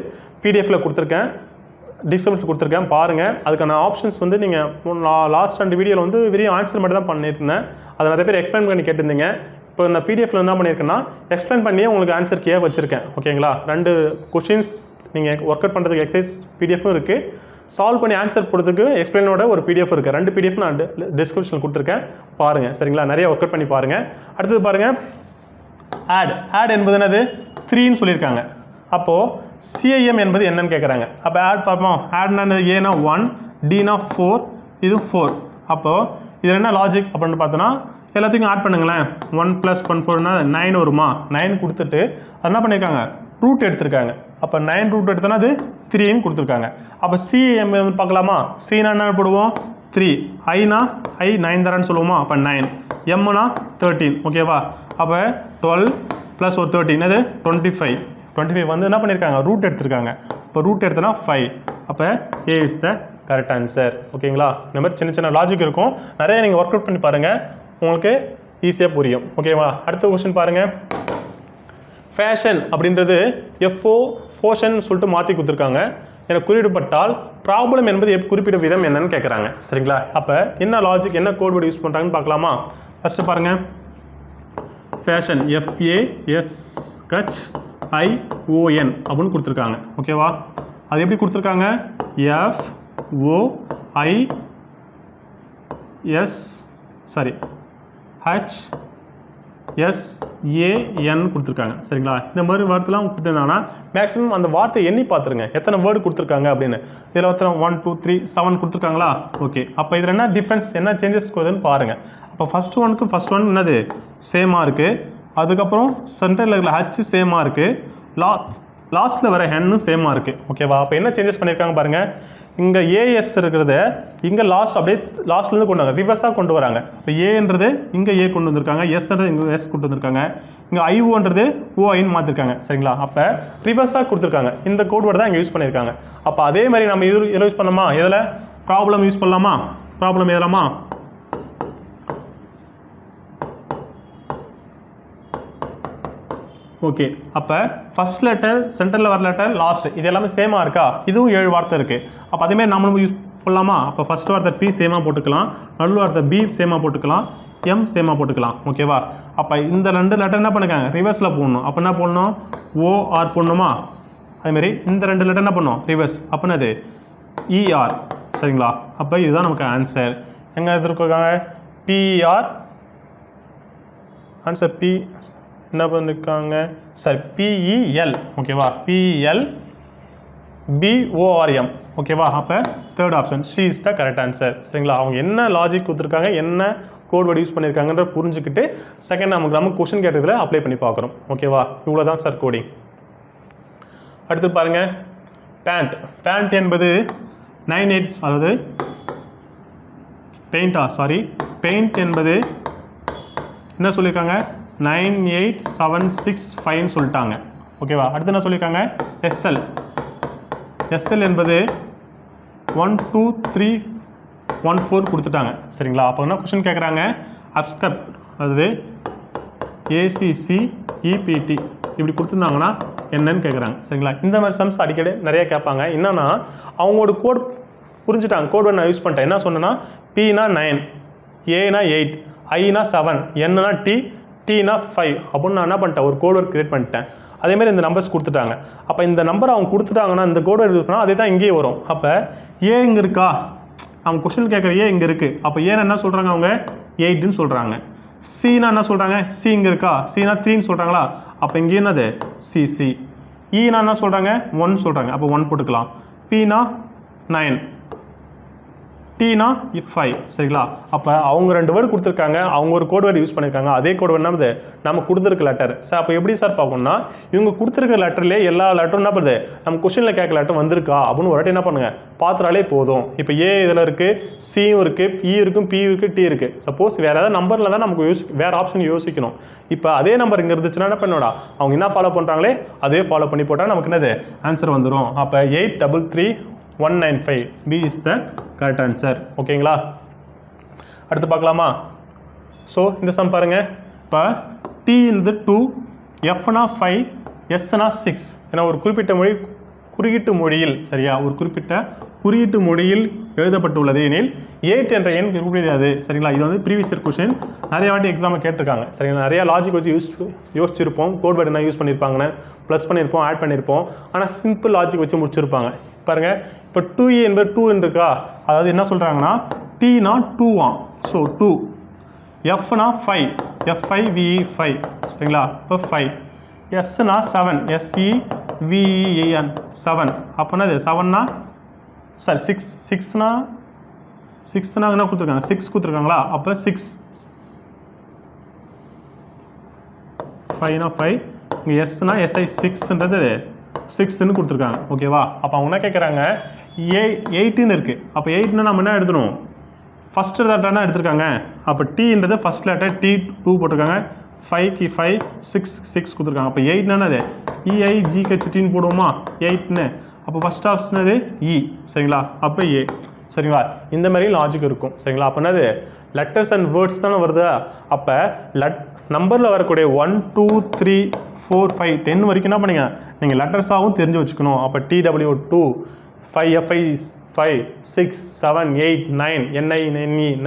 பிடிஎஃப்பில் கொடுத்துருக்கேன் டிஸ்கிரிப்ஷன் கொடுத்துருக்கேன் பாருங்கள் அதுக்கான ஆப்ஷன்ஸ் வந்து நீங்கள் லாஸ்ட் 2 வீடியோவில் வந்து வெறும் ஆன்சர் மட்டும் தான் பண்ணியிருந்தேன் அதை நிறைய பேர் எக்ஸ்பிளைன் பண்ணி கேட்டிருந்தீங்க இப்போ இந்த பிடிஎஃப்ல என்ன பண்ணியிருக்கேன்னா எக்ஸ்பிளைன் பண்ணியே உங்களுக்கு ஆன்சர் கே வச்சுருக்கேன் ஓகேங்களா 2 கொஷின்ஸ் நீங்கள் ஒர்க் அவுட் பண்ணுறதுக்கு எக்ஸசைஸ் பிடிஎஃப்பும் இருக்குது சால்வ் பண்ணி ஆன்சர் கொடுத்துக்கு எக்ஸ்பிளைனோட ஒரு பிடிஎஃப் இருக்குது 2 பிடிஎஃப் நான் டிஸ்கிரிப்ஷன் கொடுத்துருக்கேன் பாருங்கள் சரிங்களா நிறைய ஒர்க் அவுட் பண்ணி பாருங்கள் அடுத்தது பாருங்கள் ஆட் என்பது என்னது 3ன்னு சொல்லியிருக்காங்க அப்போது சிஐஎம் என்பது என்னன்னு கேட்குறாங்க அப்போ ஆட் பார்ப்போம் ஆட்னா ஏனா 1 டினா 4 இது 4 அப்போது இது என்ன லாஜிக் அப்படின்னு பார்த்தோன்னா எல்லாத்தையும் ஆட் பண்ணுங்களேன் 1 + 1 4னா 9 வருமா 9 கொடுத்துட்டு அது என்ன பண்ணியிருக்காங்க ரூட் எடுத்திருக்காங்க அப்போ 9 ரூட் எடுத்தோன்னா அது 3ன்னு கொடுத்துருக்காங்க அப்போ சிஎம் வந்து பார்க்கலாமா சினா என்ன போடுவோம் 3 ஐனா 9 தரான்னு சொல்லுவோமா அப்போ 9 எம்னா 13 ஓகேவா அப்போ 12 + ஒரு 13 அது 25 வந்து என்ன பண்ணியிருக்காங்க ரூட் எடுத்திருக்காங்க இப்போ ரூட் எடுத்தோன்னா 5 அப்போ ஏ இஸ் த கரெக்ட் ஆன்சர் ஓகேங்களா இந்த மாதிரி சின்ன சின்ன லாஜிக் இருக்கும் நிறைய நீங்கள் ஒர்க் அவுட் பண்ணி பாருங்கள் உங்களுக்கு ஈஸியாக புரியும் ஓகேவா அடுத்த கொஸ்டின் பாருங்கள் ஃபேஷன் அப்படின்றது ஃபோஷன் சொல்லிட்டு மாற்றி கொடுத்துருக்காங்க எனக்கு குறிப்பிடப்பட்டால் ப்ராப்ளம் என்பது குறிப்பிட்ட விதம் என்னன்னு கேட்குறாங்க சரிங்களா அப்போ என்ன லாஜிக் என்ன கோட் வேர்டு யூஸ் பண்ணுறாங்கன்னு பார்க்கலாமா ஃபஸ்ட்டு பாருங்கள் ஃபேஷன் FASHION அப்படின்னு கொடுத்துருக்காங்க ஓகேவா அது எப்படி கொடுத்துருக்காங்க HAN கொடுத்துருக்காங்க சரிங்களா இந்த மாதிரி வார்த்தைலாம் கொடுத்துருந்தாங்கன்னா மேக்ஸிமம் அந்த வார்த்தை எண்ணி பார்த்துருங்க எத்தனை வேர்டு கொடுத்துருக்காங்க அப்படின்னு இதில் ஒருத்தர் 1 2 3 7 கொடுத்துருக்காங்களா ஓகே அப்போ இதில் என்ன டிஃப்ரென்ஸ் என்ன சேஞ்சஸ் வருதுன்னு பாருங்கள் அப்போ ஃபஸ்ட் ஒன் என்னது சேமாக இருக்குது அதுக்கப்புறம் சென்டரில் இருக்கிற ஹச் சேமாக இருக்குது லாஸ்ட்டில் வர ஹென்னும் சேமாக இருக்குது ஓகேவா அப்போ என்ன சேஞ்சஸ் பண்ணியிருக்காங்க பாருங்கள் இங்கே ஏஎஸ் இருக்கிறத இங்கே அப்படியே லாஸ்ட்லேருந்து கொண்டு வராங்க ரிவர்ஸாக கொண்டு வராங்க இப்போ ஏன்றது இங்கே ஏ கொண்டு வந்திருக்காங்க எஸ்ன்றது இங்கே எஸ் கொண்டு வந்திருக்காங்க இங்கே ஐஓன்றது ஓஐன்னு மாற்றிருக்காங்க சரிங்களா அப்போ ரிவர்ஸாக கொடுத்துருக்காங்க இந்த கோட் வேர்டு தான் இங்கே யூஸ் பண்ணியிருக்காங்க அப்போ அதே மாதிரி நம்ம இதில் யூஸ் பண்ணலாமா இதில் ப்ராப்ளம் யூஸ் பண்ணலாமா ப்ராப்ளம் எழுதலாமா ஓகே அப்போ ஃபஸ்ட் லெட்டர் சென்டரில் வர லெட்டர் லாஸ்ட் இது எல்லாமே சேமாக இருக்கா இதுவும் 7 வார்த்தை இருக்குது அப்போ அதேமாதிரி நம்மளும் யூஸ் பண்ணலாமா அப்போ ஃபஸ்ட் வார்த்தை பி சேமாக போட்டுக்கலாம் நடுவில் வார்த்தை பி சேமாக போட்டுக்கலாம் எம் சேமாக போட்டுக்கலாம் ஓகேவா அப்போ இந்த 2 லெட்டர் என்ன பண்ணுறாங்க ரிவர்ஸில் போடணும் அப்போ என்ன போடணும் ஓஆர் போடணுமா அதேமாரி இந்த 2 லெட்டர் என்ன பண்ணணும் ரிவர்ஸ் அப்படின்னா அது இஆர் சரிங்களா அப்போ இதுதான் நமக்கு ஆன்சர் எங்கே எடுத்துருக்காங்க பிஆர் ஆன்சர் பி என்ன பண்ணிருக்காங்க சார் பிஇஎல் ஓகேவா பிஇஎல் பிஓஆர்எம் ஓகேவா அப்போ third option she is the correct answer சரிங்களா அவங்க என்ன லாஜிக் கொடுத்துருக்காங்க என்ன கோட் வேர்டு யூஸ் பண்ணியிருக்காங்கன்ற புரிஞ்சுக்கிட்டு செகண்ட் நமக்கு கொஸ்டின் கேட்டதில் அப்ளை பண்ணி பார்க்குறோம் ஓகேவா இவ்வளோ தான் சார் கோடிங் அடுத்து பாருங்கள் பேண்ட் என்பது 9/8 அதாவது பெயிண்ட் என்பது என்ன சொல்லியிருக்காங்க 98765 சொல்லிட்டாங்க ஓகேவா அடுத்து என்ன சொல்லியிருக்காங்க எஸ்எல் என்பது 12314 கொடுத்துட்டாங்க சரிங்களா அப்போ என்ன கொஸ்டின் கேட்குறாங்க அப்ஸ்கிரிப்ட் அதாவது ACCEPT இப்படி கொடுத்துருந்தாங்கன்னா என்னன்னு கேட்குறாங்க சரிங்களா இந்த மாதிரி சம்ஸ் அடிக்கடி நிறைய கேட்பாங்க என்னன்னா அவங்களோட கோட் புரிஞ்சுட்டாங்க கோட் நான் யூஸ் பண்ணிட்டேன் என்ன சொன்னேன்னா Pனா 9 ஏனா 8 ஐனா 7 என்னன்னா Tனா 5 அப்படின்னு நான் என்ன பண்ணிட்டேன் ஒரு கோட் வேர்ட் கிரியேட் பண்ணிட்டேன் அதேமாதிரி இந்த நம்பர்ஸ் கொடுத்துட்டாங்க அப்போ இந்த நம்பர் அவங்க கொடுத்துட்டாங்கன்னா இந்த கோட் வேர்ட் யூஸ் பண்ணால் அதே தான் இங்கேயே வரும் அப்போ ஏ இங்கே இருக்கா அவங்க கொஸ்டின் கேட்குற ஏ இங்கே இருக்குது அப்போ ஏன்னு என்ன சொல்கிறாங்க அவங்க 8ன்னு சொல்கிறாங்க சினா என்ன சொல்கிறாங்க சி இங்கே இருக்கா சினா 3ன்னு சொல்கிறாங்களா அப்போ இங்கே என்னது சி ஈனா என்ன சொல்கிறாங்க 1 சொல்கிறாங்க அப்போ 1 போட்டுக்கலாம் பினா 9 டீனா 5 சரிங்களா. அப்போ அவங்க 2 வேர்டு கொடுத்துருக்காங்க, அவங்க ஒரு கோட் வேர்டு யூஸ் பண்ணியிருக்காங்க. அதே கோட் வேர்டு என்ன நம்ம கொடுத்துருக்க லெட்டர் சார். அப்போ எப்படி சார் பார்க்கணும்னா இவங்க கொடுத்துருக்க லெட்டர்லேயே எல்லா லெட்டரும் என்ன பண்ணுது நம்ம கொஸ்டினில் கேட்க லெட்டர் வந்திருக்கா அப்படின்னு ஒரு வாட்டி என்ன பண்ணுங்க பார்த்துறாலே போதும். இப்போ ஏ இதில் இருக்குது, சியும் இருக்குது, இ இருக்கும், பி இருக்குது, டி இருக்குது. சப்போஸ் வேறு ஏதாவது நம்பரில் தான் நமக்கு வேறு ஆப்ஷன் யோசிக்கணும். இப்போ அதே நம்பர் இங்கே இருந்துச்சுன்னா என்ன பண்ணோடா அவங்க என்ன ஃபாலோ பண்ணுறாங்களே அதே ஃபாலோ பண்ணி போட்டால் நமக்கு என்னது ஆன்சர் வந்துடும். அப்போ 833,195 B is the correct answer. ஓகேங்களா. அடுத்து பார்க்கலாமா. ஸோ இந்த சம் பாருங்கள். இப்போ T இந்த 2, Fனா 5, Sனா 6. ஏன்னா ஒரு குறியீட்டு மொழியில் சரியா ஒரு குறிப்பிட்ட குறியீட்டு மொழியில் எழுதப்பட்டுள்ளது எனில் 8 என்ற எண் குறிப்பிடாது சரிங்களா. இது வந்து ப்ரீவியஸ் இயர் கொஸ்டின், நிறைய வாட்டி எக்ஸாமில் கேட்டிருக்காங்க சரிங்களா. நிறைய லாஜிக் வச்சு யோசிச்சிருப்போம், கோட் வேர்டு என்ன யூஸ் பண்ணியிருப்பாங்கன்னு, ப்ளஸ் பண்ணியிருப்போம், ஆட் பண்ணியிருப்போம். ஆனால் சிம்பிள் லாஜிக் வச்சு முடிச்சிருப்பாங்க. பாருங்க இப்போ 2e என்பது 2 இருக்கா, அதாவது என்ன சொல்கிறாங்கன்னா Tனா 2 ஸோ 2, Fனா 5, F5VE5 சரிங்களா. இப்போ 5, Sனா 7, SEVEN 7. அப்போனா இது 7னா சாரி 6னா என்ன கொடுத்துருக்காங்க 6 கொடுத்துருக்காங்களா. அப்போ 6, 5னா 5, இங்கே எஸ்னா SI 6ன்றது 6ன்னு கொடுத்துருக்காங்க ஓகேவா. அப்போ அவங்க என்ன கேட்குறாங்க 8ன்னு இருக்குது. அப்போ 8னா நம்ம என்ன எழுதணும் ஃபஸ்ட் லெட்டர்னா எடுத்துருக்காங்க. அப்போ டீன்றது ஃபஸ்ட் லெட்டர் T2 போட்டிருக்காங்க, 5க்கு 5, 6 கொடுத்துருக்காங்க. அப்போ 8னா அது EIGHTன்னு போடுவோமா 8ன்னு. அப்போ ஃபஸ்ட் ஆப்ஷன் அது E சரிங்களா. அப்போ A சரிங்களா. இந்த மாதிரி லாஜிக் இருக்கும் சரிங்களா. அப்போ என்னது லெட்டர்ஸ் அண்ட் வேர்ட்ஸ் தானே வருது. அப்போ நம்பரில் வரக்கூடிய 1 2 3 4 5 10 வரைக்கும் என்ன பண்ணுங்க நீங்கள் லெட்டர்ஸாகவும் தெரிஞ்சு வச்சுக்கணும். அப்போ TW2, 5FI 5, 6, 7, 8, 9, NI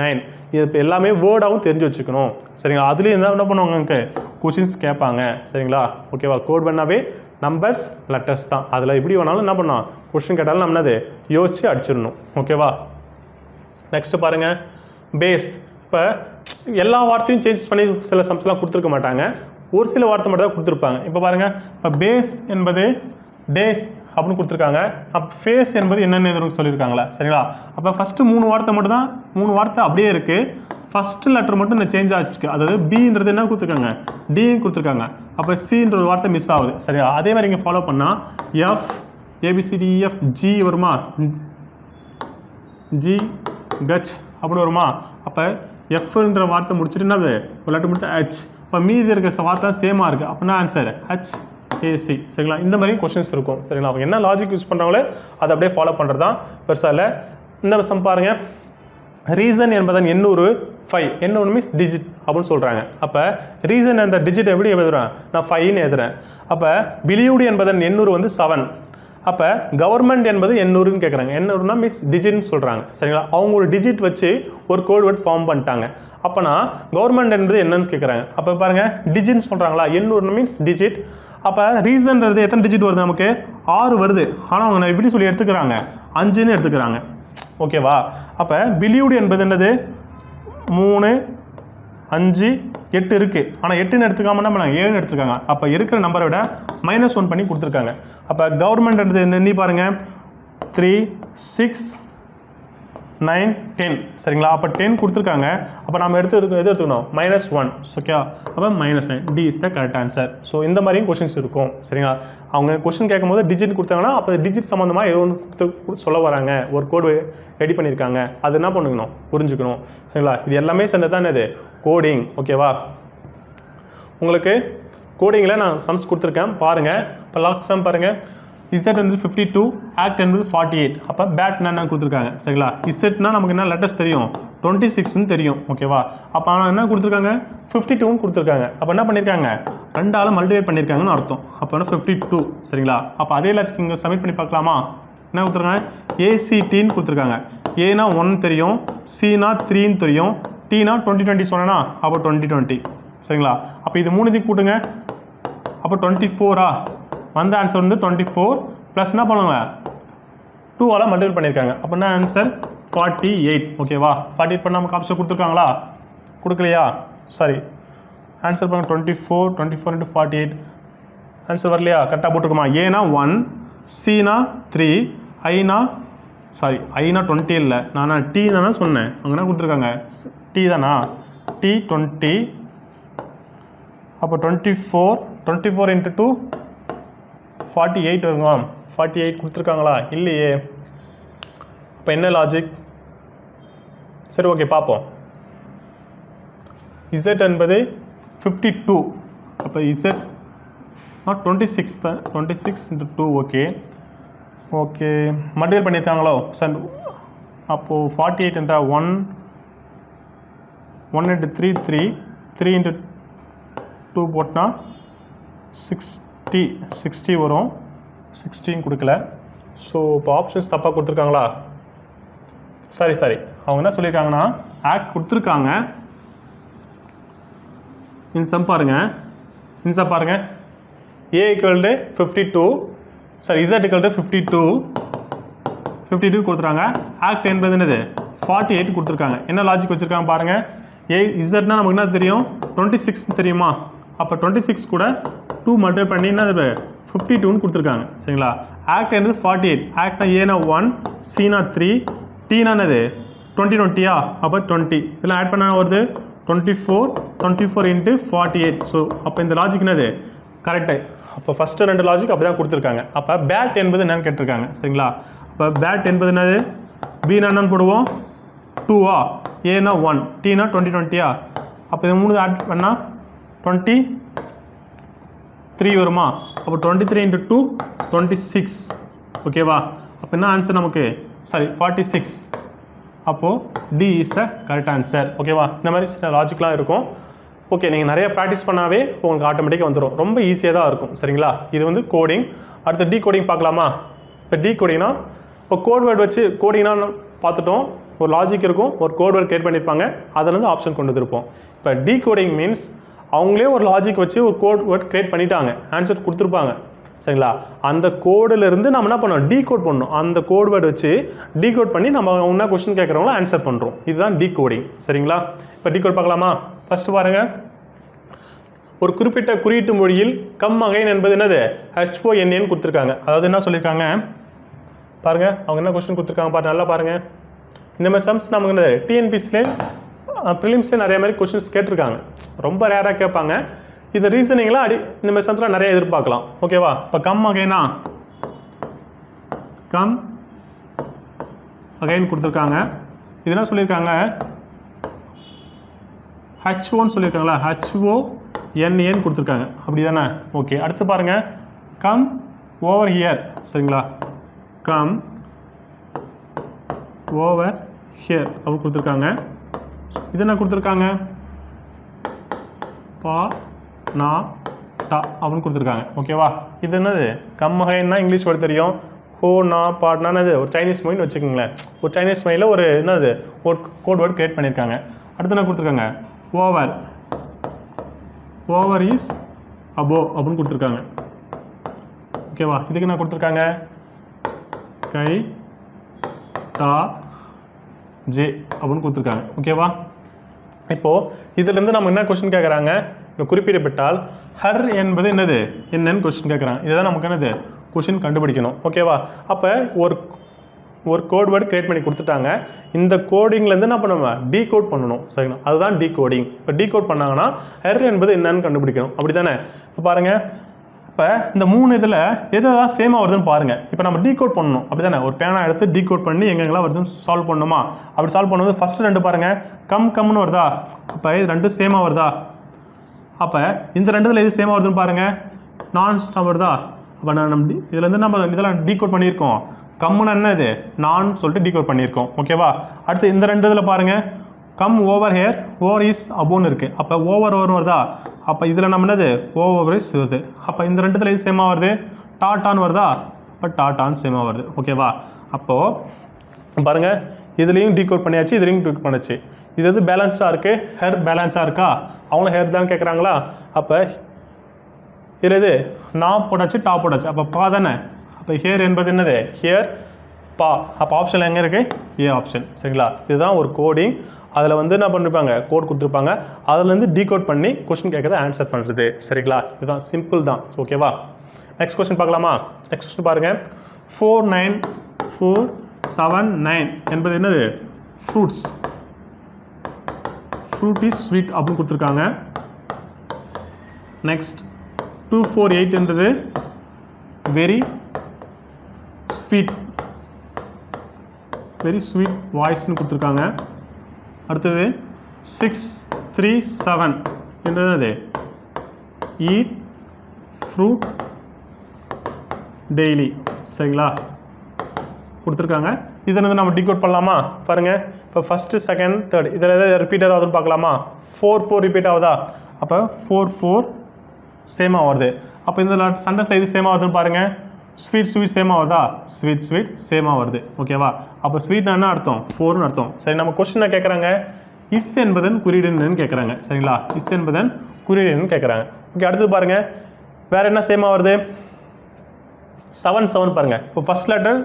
9 இது இப்போ எல்லாமே வேர்டாகவும் தெரிஞ்சு வச்சுக்கணும் சரிங்களா. அதுலேயும் இருந்தால் என்ன பண்ணுவாங்க எனக்கு கொஷின்ஸ் கேட்பாங்க சரிங்களா. ஓகேவா. கோட் பண்ணாவே நம்பர்ஸ் லெட்டர்ஸ் தான். அதில் எப்படி வேணாலும் என்ன பண்ணலாம் கொஷின் கேட்டாலும் நம்ம என்னது யோசிச்சு அடிச்சிடணும் ஓகேவா. நெக்ஸ்ட் பாருங்கள் பேஸ். இப்போ எல்லா வார்த்தையும் சேஞ்ச் பண்ணி சில சம்ஸ்லாம் கொடுத்துருக்க மாட்டாங்க, ஒரு சில வார்த்தை மட்டும் தான் கொடுத்துருப்பாங்க. இப்போ பாருங்கள் இப்போ பேஸ் என்பது டேஸ் அப்படின்னு கொடுத்துருக்காங்க. அப்போ ஃபேஸ் என்பது என்னென்னு சொல்லியிருக்காங்களா சரிங்களா. அப்போ ஃபஸ்ட்டு 3 வார்த்தை மட்டும் தான் 3 வார்த்தை அப்படியே இருக்குது. ஃபஸ்ட்டு லெட்டர் மட்டும் இந்த சேஞ்ச் ஆகிருக்கு. அதாவது பின்றது என்ன கொடுத்துருக்காங்க டின்னு கொடுத்துருக்காங்க. அப்போ சின்றது வார்த்தை மிஸ் ஆகுது சரியா. அதே மாதிரி இங்கே ஃபாலோ பண்ணால் F ABCDEF G வருமா, G H அப்படின்னு வருமா. அப்போ எஃப்ன்ற வார்த்தை முடிச்சுட்டு என்னது ஒரு லெட்டர் முடித்து H. இப்போ மீதி இருக்க வார்த்தை சேமாக இருக்குது. அப்படின்னா ஆன்சர் HAC சரிங்களா. இந்த மாதிரி கொஸ்டின்ஸ் இருக்கும் சரிங்களா. அவங்க என்ன லாஜிக் யூஸ் பண்ணுறாங்களோ அதை அப்படியே ஃபாலோ பண்ணுறது தான் பெருசாக இல்லை. இந்த சம் பாருங்கள். ரீசன் என்பதன் எண்ணூறு 5, எண்ணூறு மீன்ஸ் டிஜிட் அப்படின்னு சொல்கிறாங்க. அப்போ ரீசன் என்ற டிஜிட் எப்படி எழுதுறேன் நான் 5ன்னு எழுதுறேன். அப்போ பிலியூடு என்பதன் எண்ணூறு வந்து 7. அப்போ கவர்மெண்ட் என்பது எண்ணூறுன்னு கேட்குறாங்க. எண்ணூறுனா மீன்ஸ் டிஜிட்னு சொல்கிறாங்க சரிங்களா. அவங்க ஒரு டிஜிட் வச்சு ஒரு கோட் வேர்ட் ஃபார்ம் பண்ணிட்டாங்க. அப்போனா கவர்மெண்ட் என்பது என்னன்னு கேட்குறாங்க. அப்போ பாருங்கள் டிஜிட்னு சொல்கிறாங்களா, எண்ணூறு மீன்ஸ் டிஜிட். அப்போ ரீசன்றது எத்தனை டிஜிட் வருது நமக்கு 6 வருது. ஆனால் அவங்க எப்படி சொல்லி எடுத்துக்கிறாங்க 5ன்னு எடுத்துக்கிறாங்க ஓகேவா. அப்போ பிலியூடு என்பது என்னது 3, 5, 8 இருக்குது. ஆனால் 8ன்னு எடுத்துக்காம என்ன பண்ணாங்க 7ன்னு எடுத்துருக்காங்க. அப்போ இருக்கிற நம்பரை விட -1 பண்ணி கொடுத்துருக்காங்க. அப்போ கவர்மெண்ட் எண்ணி பாருங்கள் 3, 6, 9, 10 சரிங்களா. அப்போ 10 கொடுத்துருக்காங்க. அப்போ நம்ம எடுத்துக்கணும் -1 ஓகே. அப்போ -9 D is the correct answer. So இந்த மாதிரியும் கொஷின்ஸ் இருக்கும் சரிங்களா. அவங்க கொஷின் கேட்கும்போது டிஜிட் கொடுத்தாங்கன்னா அப்போ டிஜிட் சம்மந்தமாக ஏதோ ஒன்று சொல்ல வராங்க, ஒரு கோடு ரெடி பண்ணியிருக்காங்க, அது என்ன பண்ணிக்கணும் புரிஞ்சுக்கணும் சரிங்களா. இது எல்லாமே சேர்ந்து தான் இது கோடிங் ஓகேவா. உங்களுக்கு கோடிங்கில் நான் சம்ஸ் கொடுத்துருக்கேன் பாருங்கள். இப்போ லாக் சம் பாருங்கள். இசட் வந்து 52, ஆக்ட் என்பது 48. அப்போ பேட் என்ன கொடுத்துருக்காங்க சரிங்களா. இசட்னா நமக்கு என்ன லெட்டர்ஸ் தெரியும் 26ன்னு தெரியும் ஓகேவா. அப்போ ஆனால் என்ன கொடுத்துருக்காங்க 52ன்னு கொடுத்துருக்காங்க. அப்போ என்ன பண்ணியிருக்காங்க 2ஆல் மல்டிப்ளை பண்ணியிருக்காங்கன்னு அர்த்தம். அப்போ 52 சரிங்களா. அப்போ அதே லாஜிக் இங்கே சப்மிட் பண்ணி பார்க்கலாமா. என்ன கொடுத்துருக்காங்க ACTன்னு கொடுத்துருக்காங்க. ஏனா 1 தெரியும், Cனா 3ன்னு தெரியும், Tனா 2020 சொன்னா அப்போ 2020 சரிங்களா. அப்போ இது 3 கூட்டுங்க. அப்போ 24 வந்த ஆன்சர் வந்து 24 ப்ளஸ் என்ன பண்ணுவாங்க 2ஆல் மல்டிபிள் பண்ணியிருக்காங்க. அப்படின்னா ஆன்சர் 48 ஓகேவா. 48 பண்ண நமக்கு ஆப்ஷன் கொடுத்துருக்காங்களா, கொடுக்கலையா சாரி ஆன்சர் பண்ணுங்க 24 into 48 ஆன்சர் வரலையா, கரெக்டாக போட்டுருக்குமா. ஏனா 1, Cனா 3, Iனா சாரி ஐனா 20 இல்லை, நான் டி தானே சொன்னேன். அவங்க என்ன கொடுத்துருக்காங்க, டி தானா, டி 20. அப்போ 24 இன்ட்டு 2 48 வருங்க. 48 கொடுத்துருக்காங்களா, இல்லையே. இப்போ என்ன லாஜிக்? சரி ஓகே பார்ப்போம். Z என்பது 52. அப்போ Z நாட் 26 தான், 26 இன்ட்டு 2. ஓகே ஓகே மல்டிப்ளை பண்ணியிருக்காங்களோ சார். அப்போது 48 என்றால் 1 இன்ட்டு 3 3 இன்ட்டு 2 போட்டால் 60 வரும். 16 கொடுக்கல. ஸோ இப்போ ஆப்ஷன்ஸ் தப்பாக கொடுத்துருக்காங்களா? சரி அவங்க என்ன சொல்லியிருக்காங்கன்னா ஆக்ட் கொடுத்துருக்காங்க. இந்த சம் பாருங்க, A = 52, சாரி Z = 52 கொடுத்துருக்காங்க. ஆக்ட் என்பது என்னது 48 கொடுத்துருக்காங்க. என்ன லாஜிக் வச்சுருக்காங்க பாருங்கள். Zனா நமக்கு என்ன தெரியும், 26 தெரியுமா? அப்போ 26 கூட 2 மல்டிப்ளை பண்ணி என்ன 52ன்னு கொடுத்துருக்காங்க. சரிங்களா? ஆக்ட் என்பது 48. ஆக்ட்னா ஏனா 1, சீனா 3, டீனா என்னது 20 அப்போ 20. இதெல்லாம் ஆட் பண்ண வருது 24 இன்ட்டு 48. ஸோ அப்போ இந்த லாஜிக் என்னது கரெக்டு. அப்போ ஃபஸ்ட்டு 2 லாஜிக் அப்படி தான் கொடுத்துருக்காங்க. அப்போ பேட் என்பது என்னன்னு கேட்டிருக்காங்க. சரிங்களா? அப்போ பேட் என்பது என்னது, பீனா என்னன்னு போடுவோம் 2 ஏனா 1, டீனா 20 அப்போ இது 3 ஆட் பண்ணால் 23 வருமா? அப்போ 23 இன்ட்டு 2 26. ஓகேவா? அப்போ என்ன ஆன்சர் நமக்கு, சாரி 46. அப்போது D is the correct answer. ஓகேவா? இந்த மாதிரி சில லாஜிக்லாம் இருக்கும். ஓகே, நீங்கள் நிறைய ப்ராக்டிஸ் பண்ணாவே உங்களுக்கு ஆட்டோமேட்டிக்காக வந்துடும். ரொம்ப ஈஸியாக தான் இருக்கும். சரிங்களா? இது வந்து கோடிங். அடுத்து டீ கோடிங் பார்க்கலாமா? இப்போ டீ கோடிங்னா இப்போ கோட் வேர்ட் வச்சு கோடிங்னா பார்த்துட்டோம். ஒரு லாஜிக் இருக்கும், ஒரு கோட் வேர்ட் கிரியேட் பண்ணியிருப்பாங்க, அதில் வந்து ஆப்ஷன் கொண்டு வந்துருப்போம். இப்போ டீ கோடிங் மீன்ஸ் அவங்களே ஒரு லாஜிக் வச்சு ஒரு கோட் வேர்ட் கிரியேட் பண்ணிட்டாங்க, ஆன்சர் கொடுத்துருப்பாங்க. சரிங்களா? அந்த கோடிலிருந்து நம்ம என்ன பண்ணோம், டீகோட் பண்ணணும். அந்த கோட் வேர்டு வச்சு டீகோட் பண்ணி நம்ம என்ன கொஸ்டின் கேட்குறவங்களோ ஆன்சர் பண்ணுறோம். இதுதான் டீகோடிங். சரிங்களா? இப்போ டீகோட் பார்க்கலாமா? ஃபஸ்ட்டு பாருங்கள், ஒரு குறிப்பிட்ட குறியீட்டு மொழியில் கம் அகைன் என்பது என்னது HONN கொடுத்துருக்காங்க. அதாவது என்ன சொல்லியிருக்காங்க பாருங்கள், அவங்க என்ன கொஸ்டின் கொடுத்துருக்காங்க பாருங்கள், நல்லா பாருங்கள். இந்த மாதிரி சம்ஸ் நமக்கு என்னது டிஎன்பிசிலே ப்ரிலிம்ஸ்லேயே நிறைய மாதிரி கொஸ்டின்ஸ் கேட்டிருக்காங்க. ரொம்ப ரேராக கேட்பாங்க. இந்த ரீசனிங்லாம் இந்த மாதிரி சம்ஸ்லாம் நிறைய எதிர்பார்க்கலாம். ஓகேவா? இப்போ கம் அகைனா கம் அகைன் கொடுத்துருக்காங்க. இதெல்லாம் சொல்லியிருக்காங்க H1 சொல்லியிருக்காங்களா, HONN கொடுத்துருக்காங்க. அப்படி தானே? ஓகே, அடுத்து பாருங்கள், கம் ஓவர் ஹியர். சரிங்களா? கம் ஓவர் ஹியர் அப்படி கொடுத்துருக்காங்க. இது என்ன கொடுத்துருக்காங்க, பா நா டா அப்படின்னு கொடுத்துருக்காங்க. ஓகேவா? இது என்னது கம் அகைன்னா இங்கிலீஷ் வேர்டு தெரியும். ஹோ நா பாட்னா என்னது ஒரு சைனீஸ் மொழின்னு வச்சுக்கோங்களேன். ஒரு சைனீஸ் மொழியில் ஒரு என்னது ஒரு கோட் வேர்டு கிரியேட் பண்ணியிருக்காங்க. அடுத்து என்ன கொடுத்துருக்காங்க, ஓவர் ஓவர் இஸ் அபோ அப்படின்னு கொடுத்துருக்காங்க. ஓகேவா? இதுக்கு என்ன கொடுத்துருக்காங்க, கை டா ஜே அப்படின்னு கொடுத்துருக்காங்க. ஓகேவா? இப்போது இதிலேருந்து நம்ம என்ன கொஸ்டின் கேட்குறாங்க, குறிப்பிடப்பட்டால் ஹர் என்பது என்னன்னு கொஸ்டின் கேட்குறாங்க. இதுதான் நமக்கு என்னது கொஸ்டின் கண்டுபிடிக்கணும். ஓகேவா? அப்போ ஒரு கோட் வேர்டு கிரியேட் பண்ணி கொடுத்துட்டாங்க. இந்த கோடிங்லேருந்து என்ன பண்ணுவோம், டீகோட் பண்ணணும். சரிங்களா? அதுதான் டீகோடிங். இப்போ டீகோட் பண்ணாங்கன்னா ஹர் என்பது என்னன்னு கண்டுபிடிக்கணும். அப்படி தானே? இப்போ பாருங்கள், இப்போ இந்த 3 இதில் எதாவது சேமாக வருதுன்னு பாருங்கள். இப்போ நம்ம டீகோட் பண்ணணும். அப்படி தானே? ஒரு பேனா எடுத்து டீகோட் பண்ணி எங்கெங்கெல்லாம் வருதுன்னு சால்வ் பண்ணணுமா? அப்படி சால்வ் பண்ணும்போது ஃபஸ்ட்டு 2 பாருங்கள், கம்னு வருதா? அப்போ இது 2 சேமாக வருதா? அப்போ இந்த 2 எது சேமாக வருதுன்னு பாருங்கள், நான் ஸ்டாப் வருதா? அப்போ நம்ம இதுலேருந்து நம்ம இதெல்லாம் டீகோட் பண்ணியிருக்கோம். கம்முன்னா என்ன, இது நான் சொல்லிட்டு டீகோட் பண்ணியிருக்கோம். ஓகேவா? அடுத்து இந்த 2 இதில் பாருங்கள், come over here over is அபோன்னு இருக்குது. அப்போ ஓவர் வருதா? அப்போ இதில் நம்ம என்னது ஓவர் இஸ் வருது. அப்போ இந்த 2 இது சேமாக வருது, டாட்டான்னு வருதா? அப்போ டாட்டான்னு சேமாக வருது. ஓகேவா? அப்போது பாருங்கள், இதுலேயும் டீகோட் பண்ணியாச்சு, இதுலேயும் டீகோட் பண்ணிச்சு. இது எது பேலன்ஸ்டாக இருக்குது, ஹேர் பேலன்ஸாக இருக்கா? அவங்களும் ஹேர் தான் கேட்குறாங்களா? அப்போ இதில் இது நான் போட்டாச்சு, டாப் போட்டாச்சு. அப்போ பா தானே? அப்போ ஹேர் என்பது என்னது ஹேர் பா. அப்போ ஆப்ஷன் எங்கே இருக்குது, ஏ ஆப்ஷன். சரிங்களா? இதுதான் ஒரு கோடிங். அதில் வந்து என்ன பண்ணிருப்பாங்க, கோட் கொடுத்துருப்பாங்க, அதுலேருந்து டீகோட் பண்ணி கொஸ்டின் கேட்குறத ஆன்சர் பண்ணுறது. சரிங்களா? இதுதான் சிம்பிள் தான். ஓகேவா? நெக்ஸ்ட் கொஸ்டின் பார்க்கலாமா? நெக்ஸ்ட் கொஸ்டின் பாருங்கள், 494 7 9 என்பது என்னது ஃப்ரூட்ஸ். ஃப்ரூட் இஸ் ஸ்வீட் அப்படின்னு கொடுத்துருக்காங்க. நெக்ஸ்ட் 2 4 8 என்றது வெரி ஸ்வீட் வாய்ஸ்ன்னு கொடுத்துருக்காங்க. அடுத்தது 6 3 7 என்றது ஈட் ஃப்ரூட் டெய்லி. சரிங்களா கொடுத்துருக்காங்க. இதை வந்து நம்ம டிகோட் பண்ணலாமா பாருங்கள். இப்போ ஃபஸ்ட்டு செகண்ட் தேர்ட் இதில் எதாவது ரிப்பீட் ஆகுதுன்னு பார்க்கலாமா. 4 4 ரிப்பீட் ஆகுதா? அப்போ 4 4 சேமாக வருது. அப்போ இந்த சென்டென்ஸில் இது சேமாக வருதுன்னு பாருங்கள். ஸ்வீட் சேமாக வருதா? ஸ்வீட் சேமாக வருது. ஓகேவா? அப்போ ஸ்வீட்னா என்ன அர்த்தம்? 4ன்னு அர்த்தம். சரி, நம்ம கொஸ்டினை கேட்குறாங்க இஸ் என்பதன் குறியீடுன்னு கேட்குறாங்க. சரிங்களா, இஸ் என்பதன் குறியீடுன்னு கேட்குறாங்க. ஓகே, அடுத்து பாருங்கள் வேறு என்ன சேமாக வருது? 7 7 பாருங்கள். இப்போ ஃபஸ்ட் லெட்டர்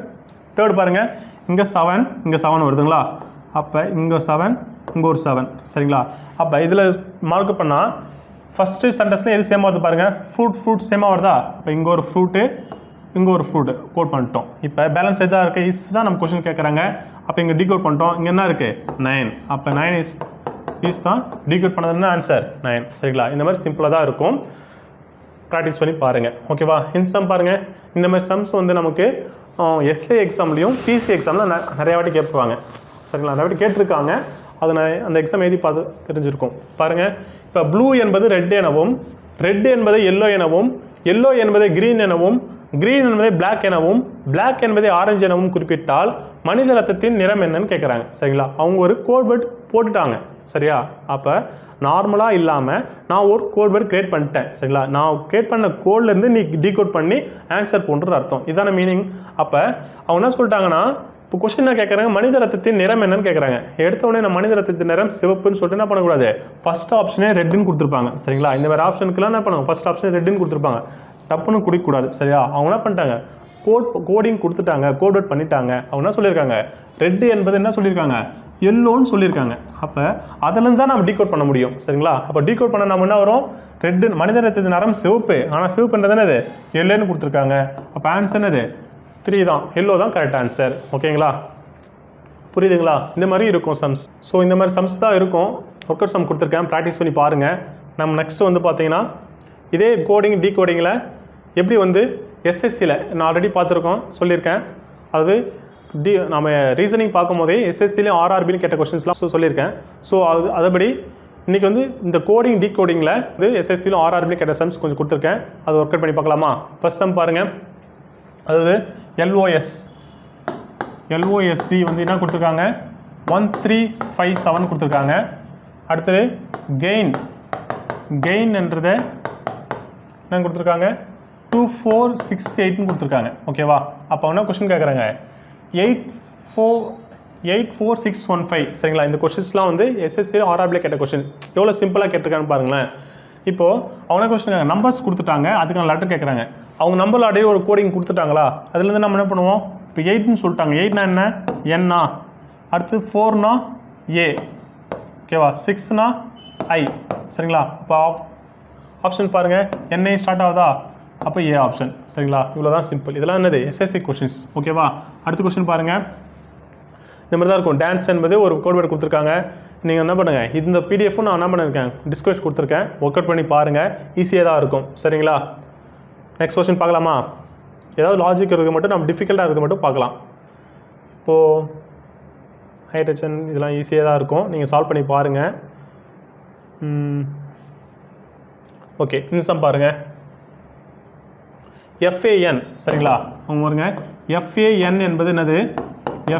தேர்ட் பாருங்கள். இங்கே 7 வருதுங்களா? அப்போ இங்கே 7 இங்கே ஒரு 7. சரிங்களா? அப்போ இதில் மார்க் பண்ணால் ஃபஸ்ட்டு சென்டென்ஸில் எது சேமாக வருது பாருங்கள். ஃப்ரூட் சேமாக வருதா? இப்போ இங்கே ஒரு ஃப்ரூட்டு இங்கே ஒரு ஃப்ரூட்டு கோட் பண்ணிட்டோம். இப்போ பேலன்ஸ் எதாக இருக்குது? இஸ் தான் நம்ம கொஸ்டின் கேட்குறாங்க. அப்போ இங்கே டிகோட் பண்ணிட்டோம். இங்கே என்ன இருக்குது? 9. அப்போ 9 இஸ் தான் டிகோட் பண்ணதுன்னா ஆன்சர் 9. சரிங்களா? இந்த மாதிரி சிம்பிளாக தான் இருக்கும். ப்ராக்டிஸ் பண்ணி பாருங்கள். ஓகேவா? இந்த சம் பாருங்கள். இந்த மாதிரி சம்ஸ் வந்து நமக்கு எஸ்ஏ எக்ஸாம்லேயும் பிசி எக்ஸாமில் நிறைய வாட்டி கேட்பாங்க. சரிங்களா? நிறைய வாட்டி கேட்டிருக்காங்க. அதை அந்த எக்ஸாம் எழுதி பார்த்து தெரிஞ்சிருக்கும். பாருங்கள், இப்போ ப்ளூ என்பது ரெட் எனவும், ரெட் என்பதை எல்லோ எனவும், எல்லோ என்பதை க்ரீன் எனவும், க்ரீன் என்பதை பிளாக் எனவும், பிளாக் என்பதை ஆரஞ்சு எனவும் குறிப்பிட்டால் மனித ரத்தத்தின் நிறம் என்னன்னு கேட்குறாங்க. சரிங்களா? அவங்க ஒரு கோட் வேர்ட் போட்டுட்டாங்க. சரியா? அப்போ நார்மலாக இல்லாமல் நான் ஒரு கோட் வேர்ட் கிரியேட் பண்ணிட்டேன். சரிங்களா? நான் கிரியேட் பண்ண கோட்லேருந்து நீ டிகோட் பண்ணி ஆன்சர் பண்ணுறது அர்த்தம். இதான மீனிங். அப்போ அவங்க என்ன சொல்லிட்டாங்கன்னா, இப்போ கொஸ்டின் என்ன கேட்குறாங்க? மனித ரத்தத்தின் நிறம் என்னன்னு கேட்குறாங்க. எடுத்த உடனே நான் மனித ரத்தத்தின் நிறம் சிவப்புன்னு சொல்லிட்டு என்ன பண்ணக்கூடாது? ஃபர்ஸ்ட் ஆப்ஷனே ரெட்டுன்னு கொடுத்துருப்பாங்க. சரிங்களா? இந்த மாதிரி ஆப்ஷனுக்குலாம் என்ன பண்ணுவாங்க? ஃபர்ஸ்ட் ஆப்ஷனே ரெட்டுன்னு கொடுத்துருப்பாங்க. தப்புன்னு குடிக்கக்கூடாது. சரியா? அவங்க என்ன பண்ணிட்டாங்க? கோடிங் கொடுத்துட்டாங்க, கோட் வேர்ட் பண்ணிட்டாங்க. அவங்க என்ன சொல்லியிருக்காங்க? ரெட்டு என்பது என்ன சொல்லியிருக்காங்க? எல்லோன்னு சொல்லியிருக்காங்க. அப்போ அதிலேருந்து தான் நம்ம டீகோட் பண்ண முடியும். சரிங்களா? அப்போ டீகோட் பண்ண நம்ம என்ன வரும்? ரெட்டு மனித ரத்தத்தின் நிறம் சிவப்பு. ஆனால் சிவப்புன்றது என்னது? எல்லோன்னு கொடுத்துருக்காங்க. அப்போ ஆன்சர் என்னது? 3 தான். எல்லோ தான் கரெக்ட் ஆன்சர். ஓகேங்களா? புரியுதுங்களா? இந்த மாதிரி இருக்கும் சம்ஸ். ஸோ இந்த மாதிரி சம்ஸ் தான் இருக்கும். ஒர்க் அவுட் சம் கொடுத்துருக்கேன், ப்ராக்டிஸ் பண்ணி பாருங்கள். நம்ம நெக்ஸ்ட் வந்து பார்த்தீங்கன்னா இதே கோடிங் டீகோடிங்கில் எப்படி வந்து எஸ்எஸ்சியில் நான் ஆல்ரெடி பார்த்துருக்கோம், சொல்லியிருக்கேன். அது நம்ம ரீசனிங் பார்க்கும்போதே எஸ்எஸ்சிலையும் ஆர்ஆர்பின்னு கேட்ட கொஸ்டின்ஸ்லாம் சொல்லியிருக்கேன். ஸோ அதுபடி இன்றைக்கி வந்து இந்த கோடிங் டீகோடிங்கில் வந்து எஸ்எஸ்சிலும் ஆர்ஆர்பின்னு கேட்ட சம்ஸ் கொஞ்சம் கொடுத்துருக்கேன். அது ஒர்க் அவுட் பண்ணி பார்க்கலாமா? ஃபர்ஸ்ட் சம் பாருங்கள். அதாவது எல்ஓஎஸ்சி வந்து என்ன கொடுத்துருக்காங்க? 1357 கொடுத்துருக்காங்க. அடுத்தது கெயின் என்றதை என்ன கொடுத்துருக்காங்க? 2468 கொடுத்துருக்காங்க. ஓகேவா? அப்போ என்ன கொஸ்டின் கேட்குறாங்க? 848615. சரிங்களா? இந்த கொஸ்டின்ஸ்லாம் வந்து எஸ்எஸ்சி ஆர்ஆர்பியில் கேட்ட கொஸ்டின். எவ்வளோ சிம்பிளாக கேட்டிருக்கான்னு பாருங்களேன். இப்போது அவங்க கொஸ்டின் நம்பர்ஸ் கொடுத்துட்டாங்க, அதுக்கான லெட்டர் கேட்குறாங்க. அவங்க நம்பரில் அப்படியே ஒரு கோடிங் கொடுத்துட்டாங்களா? அதுலேருந்து நம்ம என்ன பண்ணுவோம்? இப்போ 8ன்னு சொல்லிட்டாங்க. 8னா என்ன? என்னா. அடுத்து 4னா ஏ. ஓகேவா? 6னா ஐ. சரிங்களா? இப்போ ஆப்ஷன் பாருங்கள். என்ஐ ஸ்டார்ட் ஆகுதா? அப்போ ஏ ஆப்ஷன். சரிங்களா? இவ்வளோ தான் சிம்பிள். இதெல்லாம் என்னது? SSC questions. ஓகேவா? அடுத்த கொஸ்டின் பாருங்கள். இந்த மாதிரி தான் இருக்கும். டான்ஸ் என்பது ஒரு கோட் வேர்ட் கொடுத்துருக்காங்க. நீங்கள் என்ன பண்ணுங்கள்? இந்த பிடிஎஃப்பும் நான் என்ன பண்ணியிருக்கேன்? டிஸ்கஸ் கொடுத்துருக்கேன். ஒர்க் அவுட் பண்ணி பாருங்கள். ஈஸியாக தான் இருக்கும். சரிங்களா? நெக்ஸ்ட் கொஸ்டின் பார்க்கலாமா? ஏதாவது லாஜிக் இருக்கிறது மட்டும் நம்ம டிஃபிகல்ட்டாக இருக்கிறது மட்டும் பார்க்கலாம். இப்போது ஹைட்ரஜன் இதெல்லாம் ஈஸியாக தான் இருக்கும். நீங்கள் சால்வ் பண்ணி பாருங்கள். ஓகே, இந்த சம் பாருங்கள். FAN. சரிங்களா? அவங்க பாருங்க, FAN என்பது என்னது?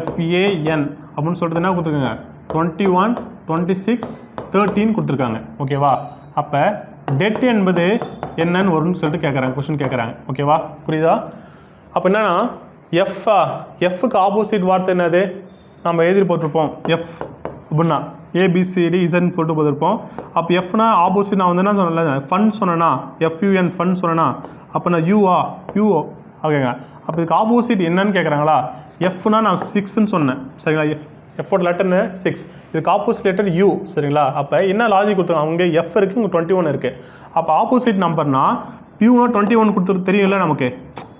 FAN அப்படின்னு சொல்கிறது என்ன கொடுத்துருக்காங்க? 21 26 13 கொடுத்துருக்காங்க. ஓகேவா? அப்போ டெட் என்பது என்னன்னு வரும்னு சொல்லிட்டு கேட்குறாங்க, கொஸ்டின் கேட்குறாங்க. ஓகேவா? புரியுதா? அப்போ என்னன்னா எஃப்க்கு ஆப்போசிட் வார்த்தை என்னது? நம்ம எழுதி போட்டிருப்போம். எஃப் அப்படின்னா ABCD இசன் போட்டு போட்டிருப்போம். அப்போ எஃப்னா ஆப்போசிட் நான் வந்து என்ன சொன்னேன்ல, ஃபன் சொன்னேன்னா, FUN ஃபன் சொன்னேன்னா, அப்போ நான் யூ ஓகேங்க. அப்போ இதுக்கு ஆப்போசிட் என்னன்னு கேட்குறாங்களா? எஃப்னா நான் 6ன்னு சொன்னேன். சரிங்களா? எஃபோட லெட்டர்னு 6, இதுக்கு ஆப்போசிட் லெட்டர் U. சரிங்களா? அப்போ என்ன லாஜிக் கொடுத்துருக்காங்க? அவங்க எஃப் இருக்குது, இங்கே 21 இருக்குது. அப்போ ஆப்போசிட் நம்பர்னா பியூனா 21 கொடுத்துருக்கு தெரியும்ல நமக்கு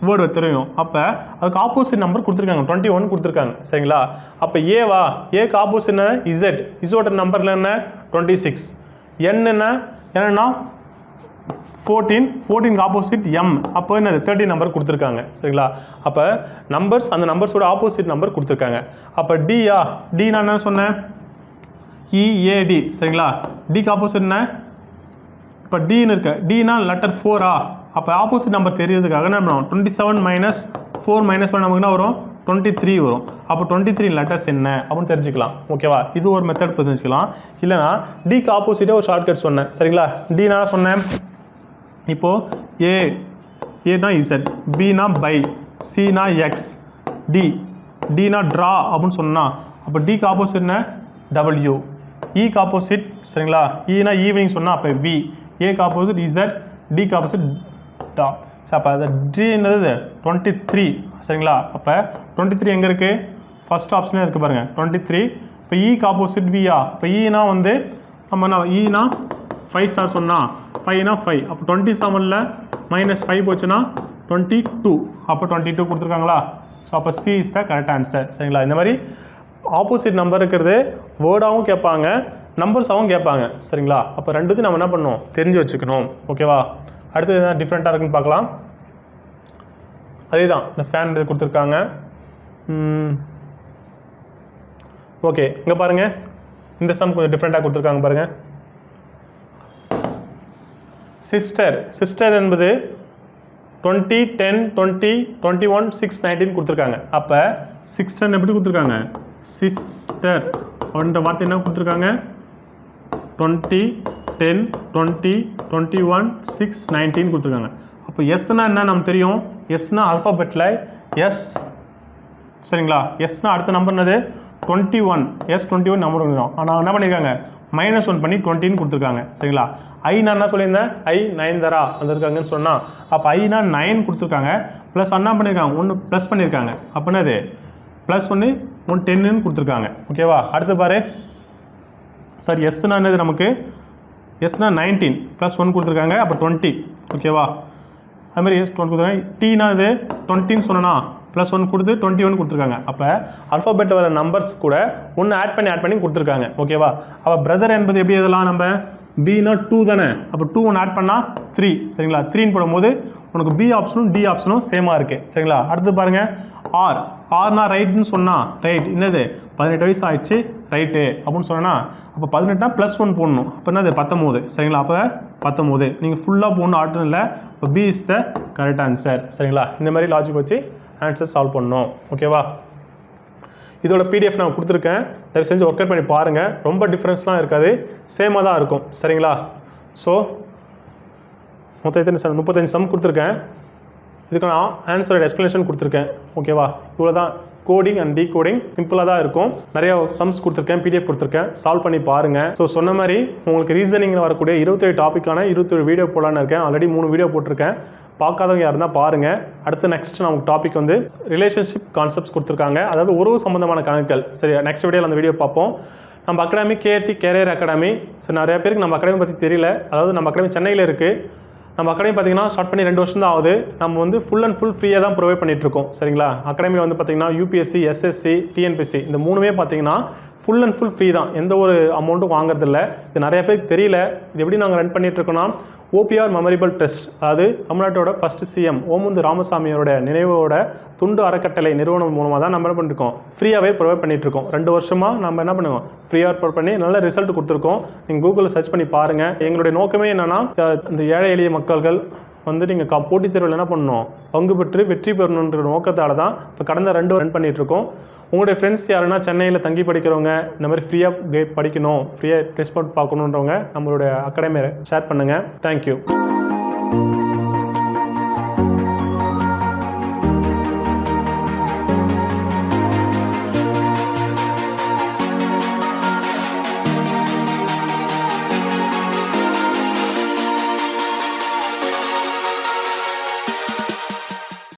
வேர்டு தெரியும். அப்போ அதுக்கு ஆப்போசிட் நம்பர் கொடுத்துருக்காங்க 21 கொடுத்துருக்காங்க சரிங்களா. அப்போ ஏவா ஏக்கு ஆப்போசிட் என்ன இசட், இசோட நம்பரில் என்ன 26, என்னன்னா 14 ஆப்போசிட் எம், அப்போ என்னது 30 நம்பர் கொடுத்துருக்காங்க சரிங்களா. அப்போ நம்பர்ஸ் அந்த நம்பர்ஸோட ஆப்போசிட் நம்பர் கொடுத்துருக்காங்க. அப்போ டியா டி நான் என்ன சொன்னேன் இஏடி சரிங்களா. டிக்கு ஆப்போசிட் என்ன இப்போ டின்னு இருக்கு, டினா லெட்டர் 4ஆ, அப்போ ஆப்போசிட் நம்பர் தெரியறதுக்காக என்ன பண்ணுவோம் 27 மைனஸ் 4 மைனஸ் பண்ண நமக்கு என்ன வரும் 23 வரும். அப்போ 23 லெட்டர்ஸ் என்ன அப்படின்னு தெரிஞ்சுக்கலாம் ஓகேவா. இது ஒரு மெத்தட் தெரிஞ்சுக்கலாம். இல்லைனா டிக்கு ஆப்போசிட்டாக ஒரு ஷார்ட்கட் சொன்னேன் சரிங்களா. டினா சொன்னேன் இப்போது ஏனா இசட், பினா பை, சினா எக்ஸ், டினா ட்ரா அப்படின்னு சொன்னால் அப்போ டிக்கு ஆப்போசிட் என்ன டபிள்யூ, இக்கு ஆப்போசிட் சரிங்களா. ஈனா ஈவினிங் சொன்னால் அப்போ வி, ஏக்கு ஆப்போசிட் இசட், டிக்கு ஆப்போசிட் டா. அப்போ அது ட்ரீன்றது 23 சரிங்களா. அப்போ 23 எங்கே இருக்குது ஃபர்ஸ்ட் ஆப்ஷனே இருக்குது பாருங்கள் 23. இப்போ இக்கு ஆப்போசிட் வியா, இப்போ ஈனா வந்து நம்ம என்ன ஈனா 5 ஸ்டார் சொன்னால் 5னா 5, அப்போ 27ல் -5 போச்சுன்னா 22, அப்போ 22 கொடுத்துருக்காங்களா. ஸோ அப்போ C is the correct answer சரிங்களா. இந்த மாதிரி ஆப்போசிட் நம்பர் இருக்கிறது வேர்டாகவும் கேட்பாங்க நம்பர்ஸாகவும் கேட்பாங்க சரிங்களா. அப்போ ரெண்டுத்தையும் நம்ம என்ன பண்ணணும் தெரிஞ்சு வச்சுக்கணும் ஓகேவா. அடுத்தது என்ன டிஃப்ரெண்ட்டாக இருக்குன்னு பார்க்கலாம். அதே தான் இந்த ஃபேன் இது கொடுத்துருக்காங்க. ஓகே இங்கே பாருங்கள் இந்த சம் கொஞ்சம் டிஃப்ரெண்ட்டாக கொடுத்துருக்காங்க பாருங்கள். சிஸ்டர் என்பது 20, 10, 20, 21, 6, 19 கொடுத்துருக்காங்க. அப்போ 6 எப்படி கொடுத்துருக்காங்க சிஸ்டர் அப்படின்ற வார்த்தை என்ன கொடுத்துருக்காங்க 20, 10, 20, 21, 6, 19 கொடுத்துருக்காங்க. அப்போ எஸ்னா என்ன நமக்கு தெரியும், எஸ்னா ஆல்ஃபாபெட்டில் எஸ் சரிங்களா. எஸ்னா அடுத்த நம்பர் என்னது 21, S21 நம்பர் வந்துடும். ஆனால் என்ன பண்ணியிருக்காங்க -1 பண்ணி 20 கொடுத்துருக்காங்க சரிங்களா. ஐனா என்ன சொல்லியிருந்தேன் 9 தரா வந்திருக்காங்கன்னு சொன்னால் அப்போ ஐனா 9 கொடுத்துருக்காங்க ப்ளஸ் என்ன பண்ணியிருக்காங்க 1 ப்ளஸ் பண்ணியிருக்காங்க. அப்போ என்னது +1 10ன்னு கொடுத்துருக்காங்க ஓகேவா. அடுத்து பாரு சார் எஸ்னா என்னது நமக்கு எஸ்னா 19 +1 கொடுத்துருக்காங்க அப்போ 20 ஓகேவா. அதுமாதிரி எஸ் 20 கொடுத்துருக்காங்க. டீனா இது 20ன்னு சொன்னா +1 கொடுத்து 21 கொடுத்துருக்காங்க. அப்போ அல்ஃபாபெட்டில் வர நம்பர்ஸ் கூட ஒன்று ஆட் பண்ணி கொடுத்துருக்காங்க ஓகேவா. அப்போ பிரதர் என்பது எப்படி எதெல்லாம் நம்ம பினா 2 தானே, அப்போ 2 ஒன்று ஆட் பண்ணால் 3 சரிங்களா. 3ன்னு போடும்போது உனக்கு பி ஆப்ஷனும் டி ஆப்ஷனும் சேமாக இருக்குது சரிங்களா. அடுத்து பாருங்கள் ஆர்னா ரைட்னு சொன்னால் ரைட் என்னது 18 வயசு ஆயிடுச்சு ரைட்டு அப்படின்னு சொன்னால் அப்போ 18னா +1 போடணும். அப்போ என்னது 19 சரிங்களா. அப்போ 19 நீங்கள் ஃபுல்லாக போடணும் ஆர்டர் இல்லை. இப்போ B is the correct answer சரிங்களா. இந்த மாதிரி லாஜிக் வச்சு ஆன்சர் சால்வ் பண்ணணும் ஓகேவா. இதோட பிடிஎஃப் நான் கொடுத்துருக்கேன், தயவு செஞ்சு ஒர்க் அவுட் பண்ணி பாருங்கள். ரொம்ப டிஃப்ரென்ஸ்லாம் இருக்காது, சேமாக தான் இருக்கும் சரிங்களா. ஸோ மொத்தம் எத்தனை சம் 35 சம் கொடுத்துருக்கேன். இதுக்கான ஆன்சரோட எக்ஸ்ப்ளனேஷன் கொடுத்துருக்கேன் ஓகேவா. இவ்வளோ தான் கோடிங் அண்ட் டீகோடிங் சிம்பிளாக தான் இருக்கும். நிறைய சம்ஸ் கொடுத்துருக்கேன், பிடிஎஃப் கொடுத்துருக்கேன், சால்வ் பண்ணி பாருங்கள். ஸோ சொன்ன மாதிரி உங்களுக்கு ரீசனிங்கில் வரக்கூடிய 27 டாப்பிக்கான 27 வீடியோ போடலான்னு இருக்கேன். ஆல்ரெடி 3 வீடியோ போட்டிருக்கேன், பார்க்காதவங்க யாருன்னா பாருங்கள். அடுத்து நெக்ஸ்ட் நமக்கு டாபிக் வந்து ரிலேஷன்ஷிப் கான்செப்ட்ஸ் கொடுத்துருக்காங்க, அதாவது உறவு சம்பந்தமான கணக்குகள். சரி, நெக்ஸ்ட் வீடியோவில் அந்த வீடியோ பார்ப்போம். நம்ம அகாடமி கேடி கேரியர் அகாடமி. ஸோ நிறைய பேருக்கு நம்ம அகாடமி பற்றி தெரியல. அதாவது நம்ம அகாடமி சென்னையில் இருக்குது. நம்ம அகாடமி பார்த்தீங்கன்னா ஸ்டார்ட் பண்ணி 2 வருஷம் தான் ஆகுது. நம்ம வந்து ஃபுல் அண்ட் ஃபுல் ஃப்ரீயாக தான் ப்ரொவைட் பண்ணிகிட்ருக்கோம் சரிங்களா. அகாடமியில் வந்து பார்த்தீங்கன்னா யூபிஎஸ்சி, எஸ்எஸ்சி, டிஎன்பிஎஸ்சி இந்த 3மே பார்த்தீங்கன்னா ஃபுல் அண்ட் ஃபுல் ஃப்ரீ தான், எந்த ஒரு அமௌண்ட்டும் வாங்குறதில்ல. இது நிறைய பேருக்கு தெரியல. இது எப்படி நாங்கள் ரன் பண்ணிகிட்ருக்கோன்னா ஓபிஆர் மெமரபிள் ட்ரஸ்ட், அதாவது தமிழ்நாட்டோட ஃபர்ஸ்ட் சிஎம் ஓமுந்து ராமசாமியோட நினைவோட துண்டு அறக்கட்டளை நிறுவனம் மூலமாக தான் நம்ம என்ன பண்ணிருக்கோம், ஃப்ரீயாகவே ப்ரொவைட் பண்ணிகிட்ருக்கோம். 2 வருஷமாக நம்ம என்ன பண்ணுவோம், ஃப்ரீயாக ப்ரொவைட் பண்ணி நல்ல ரிசல்ட் கொடுத்துருக்கோம். நீங்கள் கூகுளில் சர்ச் பண்ணி பாருங்கள். எங்களுடைய நோக்கமே என்னென்னா இந்த ஏழை எளிய மக்கள்கள் வந்து நீங்கள் போட்டித் தேர்வில் என்ன பண்ணணும், பங்கு பெற்று வெற்றி பெறணுன்ற நோக்கத்தால் தான் இப்போ கடந்த 2 ரன் பண்ணிகிட்ருக்கோம். உங்களுடைய ஃப்ரெண்ட்ஸ் யாருன்னா சென்னையில் தங்கி படிக்கிறவங்க, இந்த மாதிரி ஃப்ரீயாக படிக்கணும், ஃப்ரீயாக டெஸ்ட் பார்க்கணுன்றவங்க நம்மளுடைய அகாடமியை ஷேர் பண்ணுங்கள். தேங்க்யூ.